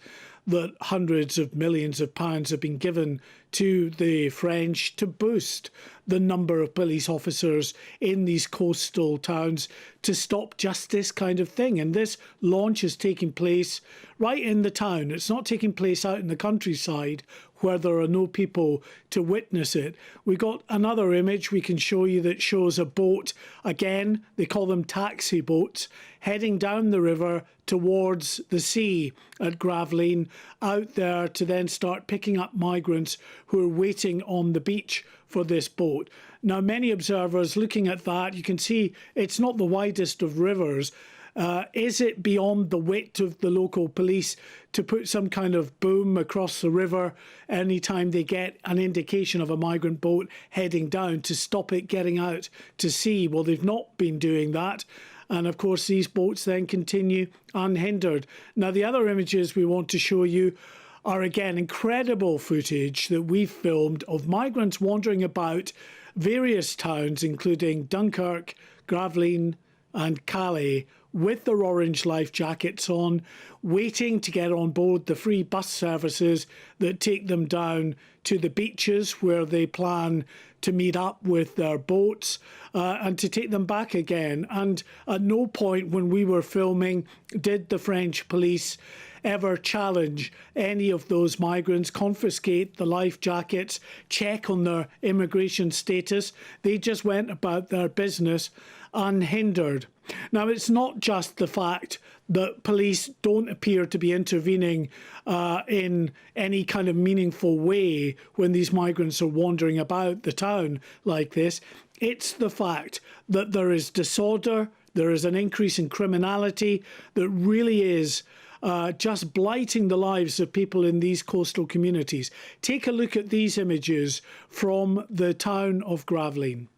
Speaker 14: that hundreds of millions of pounds have been given to the French to boost the number of police officers in these coastal towns to stop just this kind of thing. And this launch is taking place right in the town. It's not taking place out in the countryside where there are no people to witness it. We got another image we can show you that shows a boat, again, they call them taxi boats, heading down the river towards the sea at Gravelines, out there to then start picking up migrants who are waiting on the beach for this boat. Now, many observers looking at that, you can see it's not the widest of rivers. Is it beyond the wit of the local police to put some kind of boom across the river anytime they get an indication of a migrant boat heading down to stop it getting out to sea? Well, they've not been doing that. And of course, these boats then continue unhindered. Now, the other images we want to show you are, again, incredible footage that we've filmed of migrants wandering about various towns, including Dunkirk, Gravelines and Calais, with their orange life jackets on, waiting to get on board the free bus services that take them down to the beaches where they plan to meet up with their boats and to take them back again. And at no point when we were filming did the French police ever challenge any of those migrants, confiscate the life jackets, check on their immigration status. They just went about their business unhindered. Now, it's not just the fact that police don't appear to be intervening in any kind of meaningful way when these migrants are wandering about the town like this. It's the fact that there is disorder, there is an increase in criminality that really is just blighting the lives of people in these coastal communities. Take a look at these images from the town of Gravelines.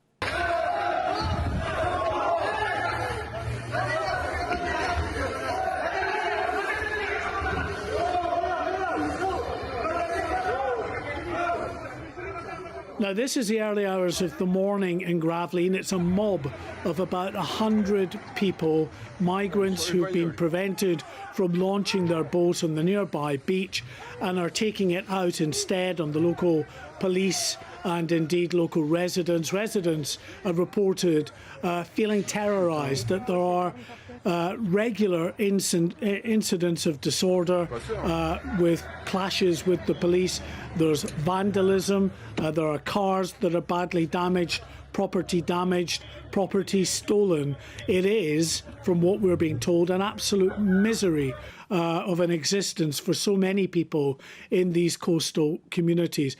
Speaker 14: Now, this is the early hours of the morning in Gravelines. It's a mob of about 100 people, migrants who've been prevented from launching their boat on the nearby beach and are taking it out instead on the local police and indeed local residents. Residents have reported feeling terrorised, that there are regular incidents of disorder with clashes with the police. There's vandalism, there are cars that are badly damaged, property stolen. It is, from what we're being told, an absolute misery of an existence for so many people in these coastal communities.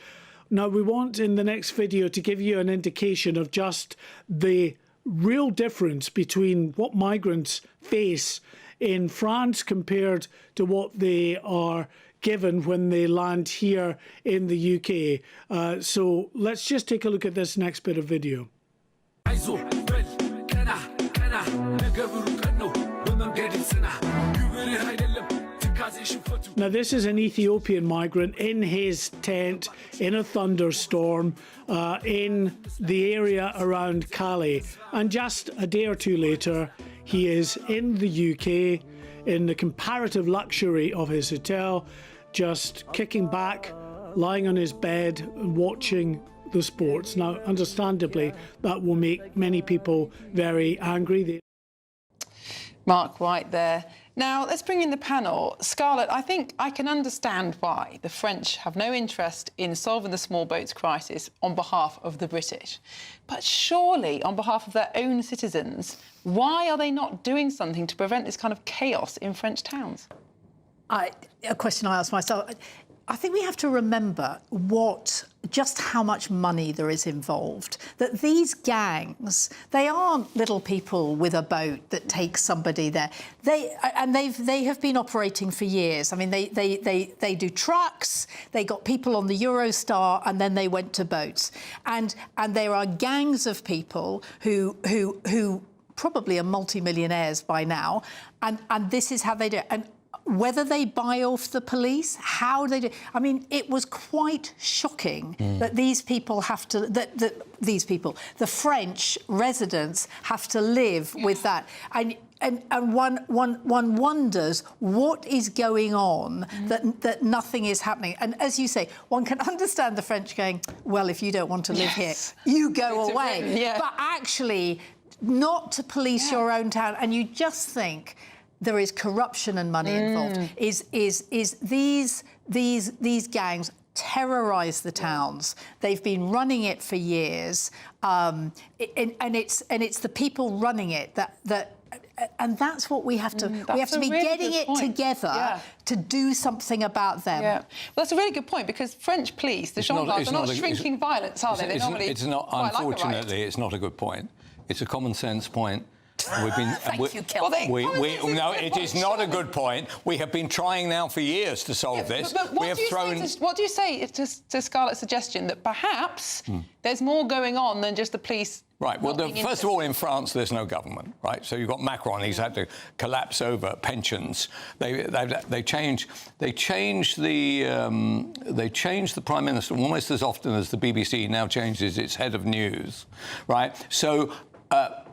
Speaker 14: Now, we want in the next video to give you an indication of just the real difference between what migrants face in France compared to what they are given when they land here in the UK. So let's just take a look at this next bit of video. Now, this is an Ethiopian migrant in his tent in a thunderstorm in the area around Calais. And just a day or two later, he is in the UK in the comparative luxury of his hotel, just kicking back, lying on his bed and watching the sports. Now, understandably, that will make many people very angry.
Speaker 16: Mark White there. Now, let's bring in the panel. Scarlett, I think I can understand why the French have no interest in solving the small boats crisis on behalf of the British. But surely, on behalf of their own citizens, why are they not doing something to prevent this kind of chaos in French towns?
Speaker 1: A question I ask myself. I think we have to remember just how much money there is involved. That these gangs, they aren't little people with a boat that takes somebody there. They have been operating for years. I mean, they do trucks. They got people on the Eurostar, and then they went to boats. And there are gangs of people who probably are multimillionaires by now, and this is how they do it. And whether they buy off the police, how they do. I mean, it was quite shocking that these people have to. The French residents have to live with that, and one wonders what is going on that nothing is happening. And as you say, one can understand the French going, well, if you don't want to live here, you go away. But actually, not to police your own town, and you just think. There is corruption and money involved. These gangs terrorise the towns. They've been running it for years, and it's the people running it and that's what we have to. We have to be getting it together to do something about them.
Speaker 16: Yeah, well, that's a really good point, because French police, the gendarmes, are not shrinking violence, are they?
Speaker 22: It's not. Unfortunately, it's not a good point. It's a common sense point. We've been.
Speaker 1: Thank you, Kelvin.
Speaker 22: No, it is not a good point. We have been trying now for years to solve this.
Speaker 16: But what do you say to Scarlett's suggestion that perhaps there's more going on than just the police?
Speaker 22: Right. Well, first of all, in France, there's no government, right? So you've got Macron. He's had to collapse over pensions. They change the prime minister almost as often as the BBC now changes its head of news, right? So.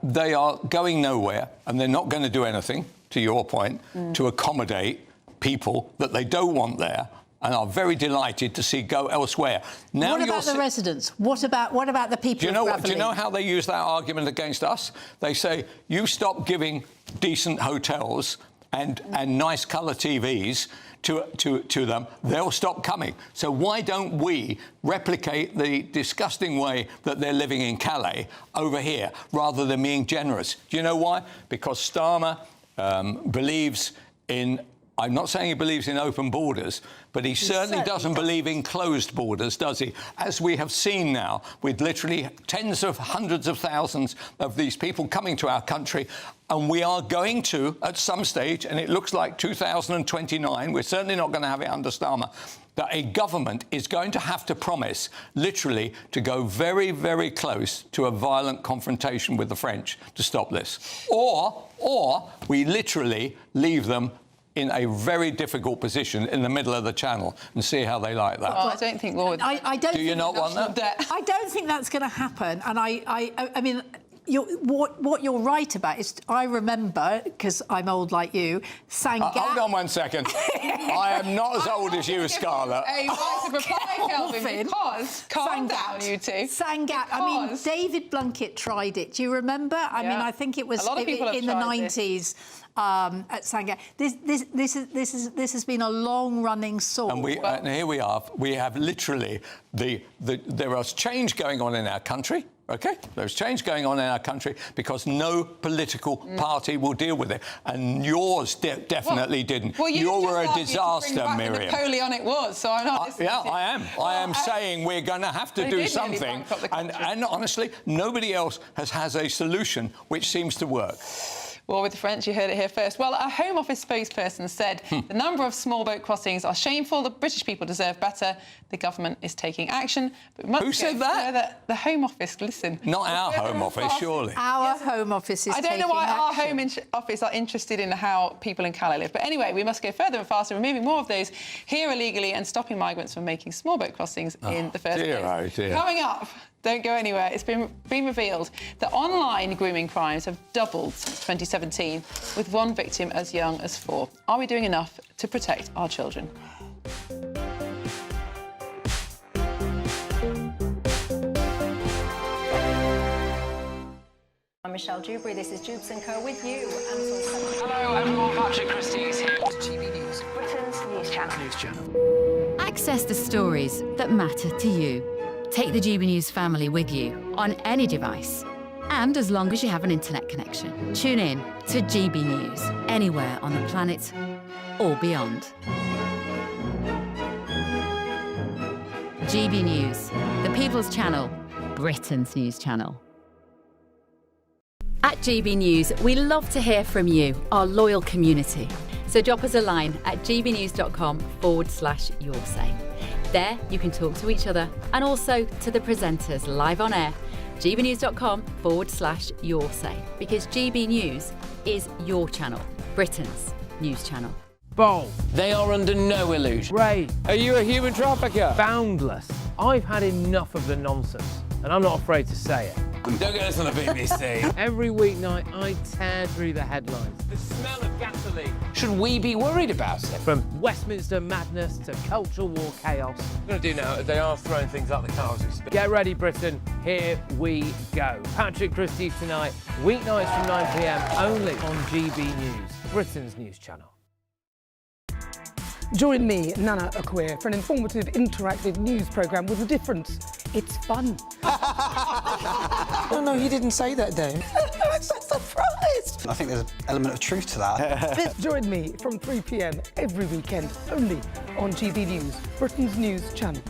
Speaker 22: They are going nowhere, and they're not going to do anything, to your point, to accommodate people that they don't want there, and are very delighted to see go elsewhere. Now,
Speaker 1: what about the residents? What about the people?
Speaker 22: Do you know how they use that argument against us? They say, you stop giving decent hotels and nice colour TVs to them, they'll stop coming. So why don't we replicate the disgusting way that they're living in Calais over here, rather than being generous? Do you know why? Because Starmer believes in... I'm not saying he believes in open borders, but he certainly doesn't believe in closed borders, does he? As we have seen now, with literally tens of hundreds of thousands of these people coming to our country, and we are going to, at some stage, and it looks like 2029, we're certainly not going to have it under Starmer, that a government is going to have to promise, literally, to go very, very close to a violent confrontation with the French to stop this. Or we literally leave them in a very difficult position in the middle of the channel and see how they like that.
Speaker 16: Well, I don't think Lord.
Speaker 22: Do you not want that?
Speaker 1: I don't think that's going to happen. And I mean, what you're right about is, I remember, because I'm old like you, Sangat...
Speaker 22: hold on 1 second. I am not as old as you, Scarlett.
Speaker 16: A right of reply, Kelvin, because... Calm down, you two.
Speaker 1: Sangat, I mean, David Blunkett tried it. Do you remember? I mean, I think it was in the 90s. At Sangat. This has been a long-running sort.
Speaker 22: And here we are. We have literally there is change going on in our country. OK? There's change going on in our country because no political party will deal with it. And yours definitely didn't.
Speaker 16: Well,
Speaker 22: you were a
Speaker 16: just
Speaker 22: disaster,
Speaker 16: The
Speaker 22: Miriam.
Speaker 16: Napoleonic Wars, so I'm not listening to you.
Speaker 22: I am. I am saying we're going to have to do something. And honestly, nobody else has a solution which seems to work.
Speaker 16: War with the French, you heard it here first. Well, a Home Office spokesperson said the number of small boat crossings are shameful. The British people deserve better. The government is taking action. But
Speaker 22: who said that?
Speaker 16: The Home Office, listen.
Speaker 22: Not our Home Office, surely.
Speaker 1: Our Home Office is taking action.
Speaker 16: I don't know why our Home Office are interested in how people in Calais live. But anyway, we must go further and faster, removing more of those here illegally and stopping migrants from making small boat crossings in the first place.
Speaker 22: Oh, dear.
Speaker 16: Coming up, don't go anywhere. It's been revealed that online grooming crimes have doubled since 2017, with one victim as young as 4. Are we doing enough to protect our children?
Speaker 3: I'm Michelle Dewberry. This is Dewbs & Co. with you.
Speaker 4: Hello everyone, Patrick Christie is here. GB News,
Speaker 3: Britain's news channel.
Speaker 5: Access the stories that matter to you. Take the GB News family with you on any device. And as long as you have an internet connection, tune in to GB News anywhere on the planet or beyond. GB News, the People's Channel, Britain's news channel. At GB News, we love to hear from you, our loyal community. So drop us a line at gbnews.com/yoursay. There, you can talk to each other and also to the presenters live on air. gbnews.com/yoursay, because GB News is your channel, Britain's news channel.
Speaker 4: Bold. They are under no illusion. Ray, are you a human trafficker? Boundless. I've had enough of the nonsense, and I'm not afraid to say it.
Speaker 22: Don't get us on the BBC.
Speaker 4: Every weeknight, I tear through the headlines. The smell of gasoline. Should we be worried about it? From Westminster madness to cultural war chaos. What I'm going to do now is they are throwing things up the car as we speak. Get ready, Britain. Here we go. Patrick Christie tonight, weeknights from 9 p.m. only on GB News, Britain's news channel.
Speaker 15: Join me, Nana Akweer, for an informative, interactive news programme with a difference. It's fun.
Speaker 17: No, you didn't say that, though.
Speaker 15: I'm so surprised.
Speaker 17: I think there's an element of truth to that.
Speaker 15: Join me from 3 p.m. every weekend, only on GB News, Britain's news channel.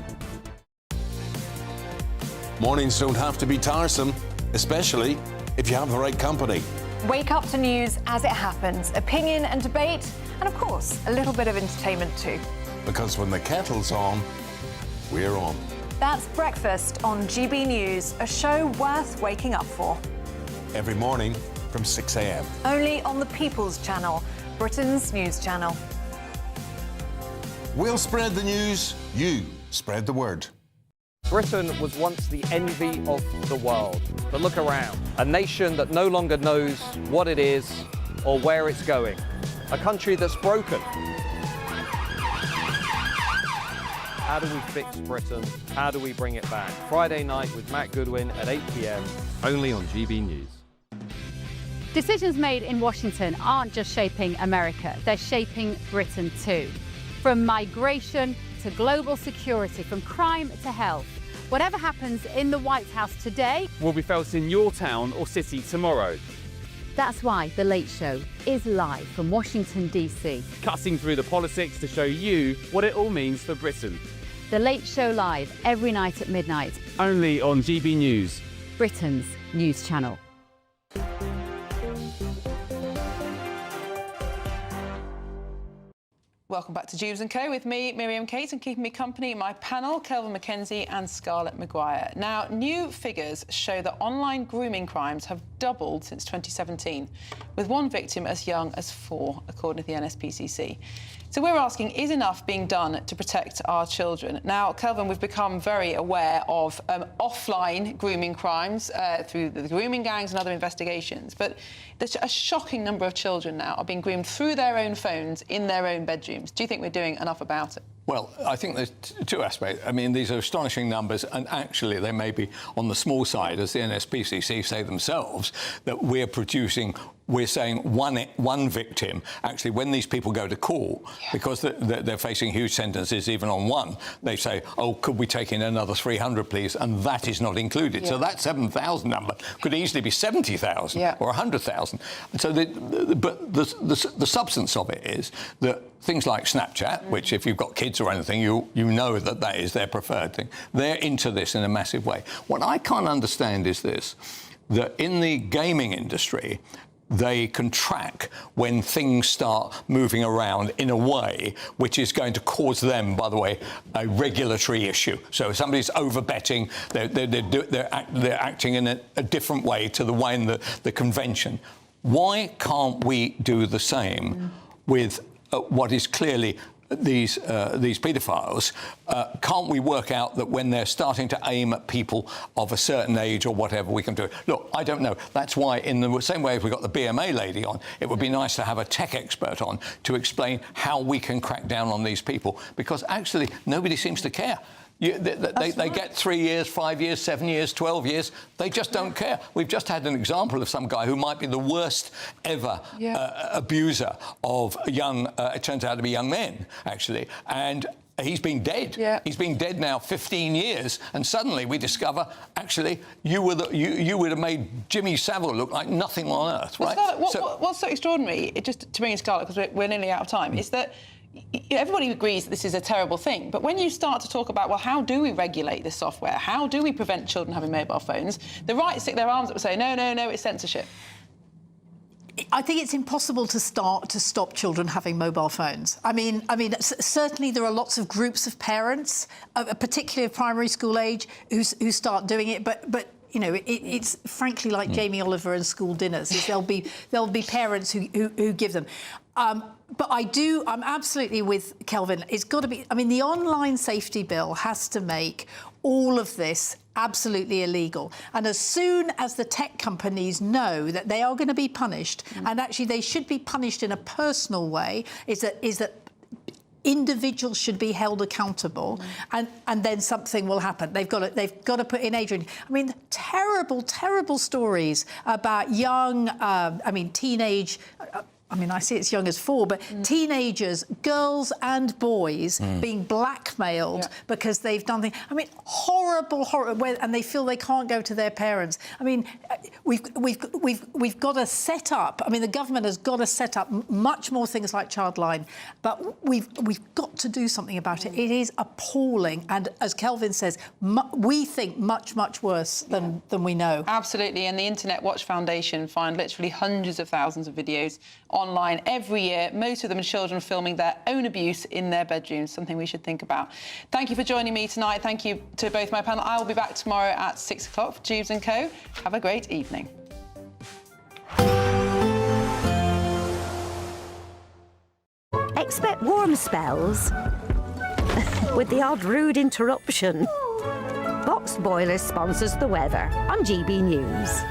Speaker 24: Mornings don't have to be tiresome, especially if you have the right company.
Speaker 25: Wake up to news as it happens, opinion and debate, and of course, a little bit of entertainment too.
Speaker 24: Because when the kettle's on, we're on.
Speaker 25: That's Breakfast on GB News, a show worth waking up for.
Speaker 24: Every morning from 6 a.m.
Speaker 25: Only on the People's Channel, Britain's news channel.
Speaker 24: We'll spread the news, you spread the word.
Speaker 6: Britain was once the envy of the world. But look around. A nation that no longer knows what it is or where it's going. A country that's broken. How do we fix Britain? How do we bring it back? Friday night with Matt Goodwin at 8 p.m. only on GB News.
Speaker 5: Decisions made in Washington aren't just shaping America, they're shaping Britain too. From migration to global security, from crime to health. Whatever happens in the White House today
Speaker 2: will be felt in your town or city tomorrow.
Speaker 5: That's why The Late Show is live from Washington, D.C.
Speaker 2: Cutting through the politics to show you what it all means for Britain.
Speaker 5: The Late Show live every night at midnight.
Speaker 2: Only on GB News,
Speaker 5: Britain's news channel.
Speaker 16: Welcome back to Dewbs & Co. with me, Miriam Cates, and keeping me company, my panel, Kelvin McKenzie and Scarlett Maguire. Now, new figures show that online grooming crimes have doubled since 2017, with one victim as young as 4, according to the NSPCC. So we're asking, is enough being done to protect our children? Now, Kelvin, we've become very aware of offline grooming crimes through the grooming gangs and other investigations, but there's a shocking number of children now are being groomed through their own phones in their own bedrooms. Do you think we're doing enough about it?
Speaker 22: Well, I think there's two aspects. I mean, these are astonishing numbers, and actually they may be on the small side, as the NSPCC say themselves, that we're saying one victim. Actually, when these people go to court, because they're facing huge sentences even on one, they say, oh, could we take in another 300, please? And that is not included. Yeah. So that 7,000 number could easily be 70,000 or 100,000. So but the substance of it is that things like Snapchat, which if you've got kids or anything, you know that is their preferred thing. They're into this in a massive way. What I can't understand is this, that in the gaming industry, they can track when things start moving around in a way which is going to cause them, by the way, a regulatory issue. So if somebody's over-betting, they're acting in a different way to the way in the convention. Why can't we do the same with what is clearly these paedophiles? Can't we work out that when they're starting to aim at people of a certain age or whatever, we can do it? Look, I don't know. That's why, in the same way as we got the BMA lady on, it would be nice to have a tech expert on to explain how we can crack down on these people, because actually nobody seems to care. They get 3 years, 5 years, 7 years, 12 years. They just don't care. We've just had an example of some guy who might be the worst ever abuser of young, it turns out to be young men, actually. And he's been dead. Yeah. He's been dead now 15 years, and suddenly we discover, actually, you would have made Jimmy Savile look like nothing on earth, right?
Speaker 16: Well, Scarlett, what's so extraordinary, just to bring in Scarlett, because we're nearly out of time, is that everybody agrees that this is a terrible thing, but when you start to talk about, well, how do we regulate this software? How do we prevent children having mobile phones? The right stick their arms up and say, no, it's censorship.
Speaker 1: I think it's impossible to stop children having mobile phones. I mean, certainly there are lots of groups of parents, particularly of primary school age, who start doing it, but you know, it's frankly like Jamie Oliver and school dinners. There'll be parents who give them. But I'm absolutely with Kelvin. It's got to be. I mean, the online safety bill has to make all of this absolutely illegal. And as soon as the tech companies know that they are going to be punished, and actually they should be punished in a personal way, is that individuals should be held accountable, and then something will happen. They've got to put in age range. I mean, terrible stories about young, teenage. I see it's young as 4, but teenagers, girls and boys, being blackmailed because they've done things. I mean, horrible, and they feel they can't go to their parents. I mean, we've got to set up. I mean, the government has got to set up much more things like Childline, but we've got to do something about it. It is appalling, and as Kelvin says, we think much worse than we know.
Speaker 16: Absolutely, and the Internet Watch Foundation find literally hundreds of thousands of videos online every year, most of them children filming their own abuse in their bedrooms, something we should think about. Thank you for joining me tonight. Thank you to both my panel. I will be back tomorrow at 6 o'clock for Dewbs & Co. Have a great evening.
Speaker 18: Expect warm spells with the odd rude interruption. Box Boilers sponsors the weather on GB News.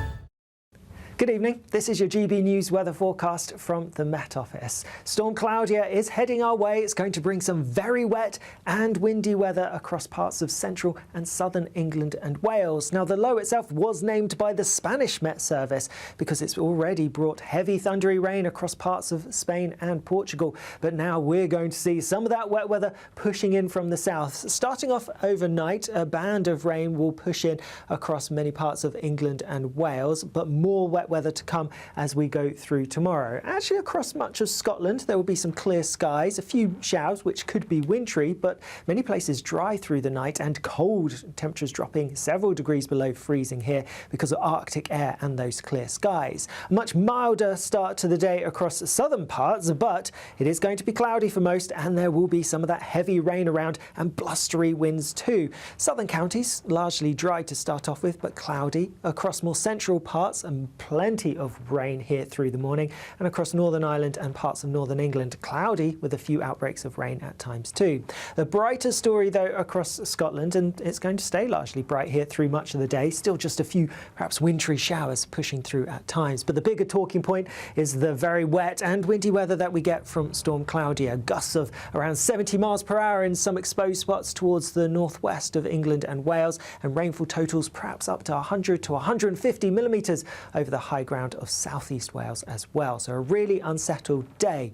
Speaker 12: Good evening. This is your GB News weather forecast from the Met Office. Storm Claudia is heading our way. It's going to bring some very wet and windy weather across parts of central and southern England and Wales. Now, the low itself was named by the Spanish Met Service because it's already brought heavy thundery rain across parts of Spain and Portugal. But now we're going to see some of that wet weather pushing in from the south. Starting off overnight, a band of rain will push in across many parts of England and Wales, but more wet weather to come as we go through tomorrow. Actually, across much of Scotland, there will be some clear skies, a few showers which could be wintry, but many places dry through the night and cold, temperatures dropping several degrees below freezing here because of Arctic air and those clear skies. A much milder start to the day across the southern parts, but it is going to be cloudy for most, and there will be some of that heavy rain around and blustery winds too. Southern counties largely dry to start off with, but cloudy across more central parts, and plenty of rain here through the morning, and across Northern Ireland and parts of northern England, cloudy with a few outbreaks of rain at times too. The brighter story though across Scotland, and it's going to stay largely bright here through much of the day, still just a few perhaps wintry showers pushing through at times. But the bigger talking point is the very wet and windy weather that we get from Storm Claudia. Gusts of around 70 miles per hour in some exposed spots towards the northwest of England and Wales, and rainfall totals perhaps up to 100 to 150 millimetres over the high ground of southeast Wales as well. So a really unsettled day.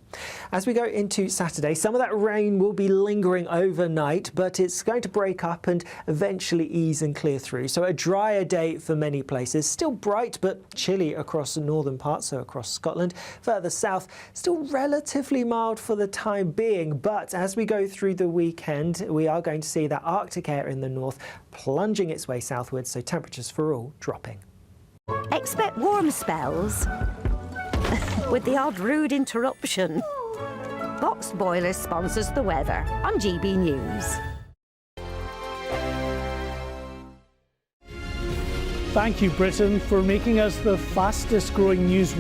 Speaker 12: As we go into Saturday, some of that rain will be lingering overnight, but it's going to break up and eventually ease and clear through. So a drier day for many places. Still bright but chilly across the northern parts, so across Scotland. Further south, still relatively mild for the time being, but as we go through the weekend, we are going to see that Arctic air in the north plunging its way southwards, so temperatures for all dropping.
Speaker 18: Expect warm spells with the odd rude interruption. Boxed Boilers sponsors the weather on GB News.
Speaker 14: Thank you, Britain, for making us the fastest growing news web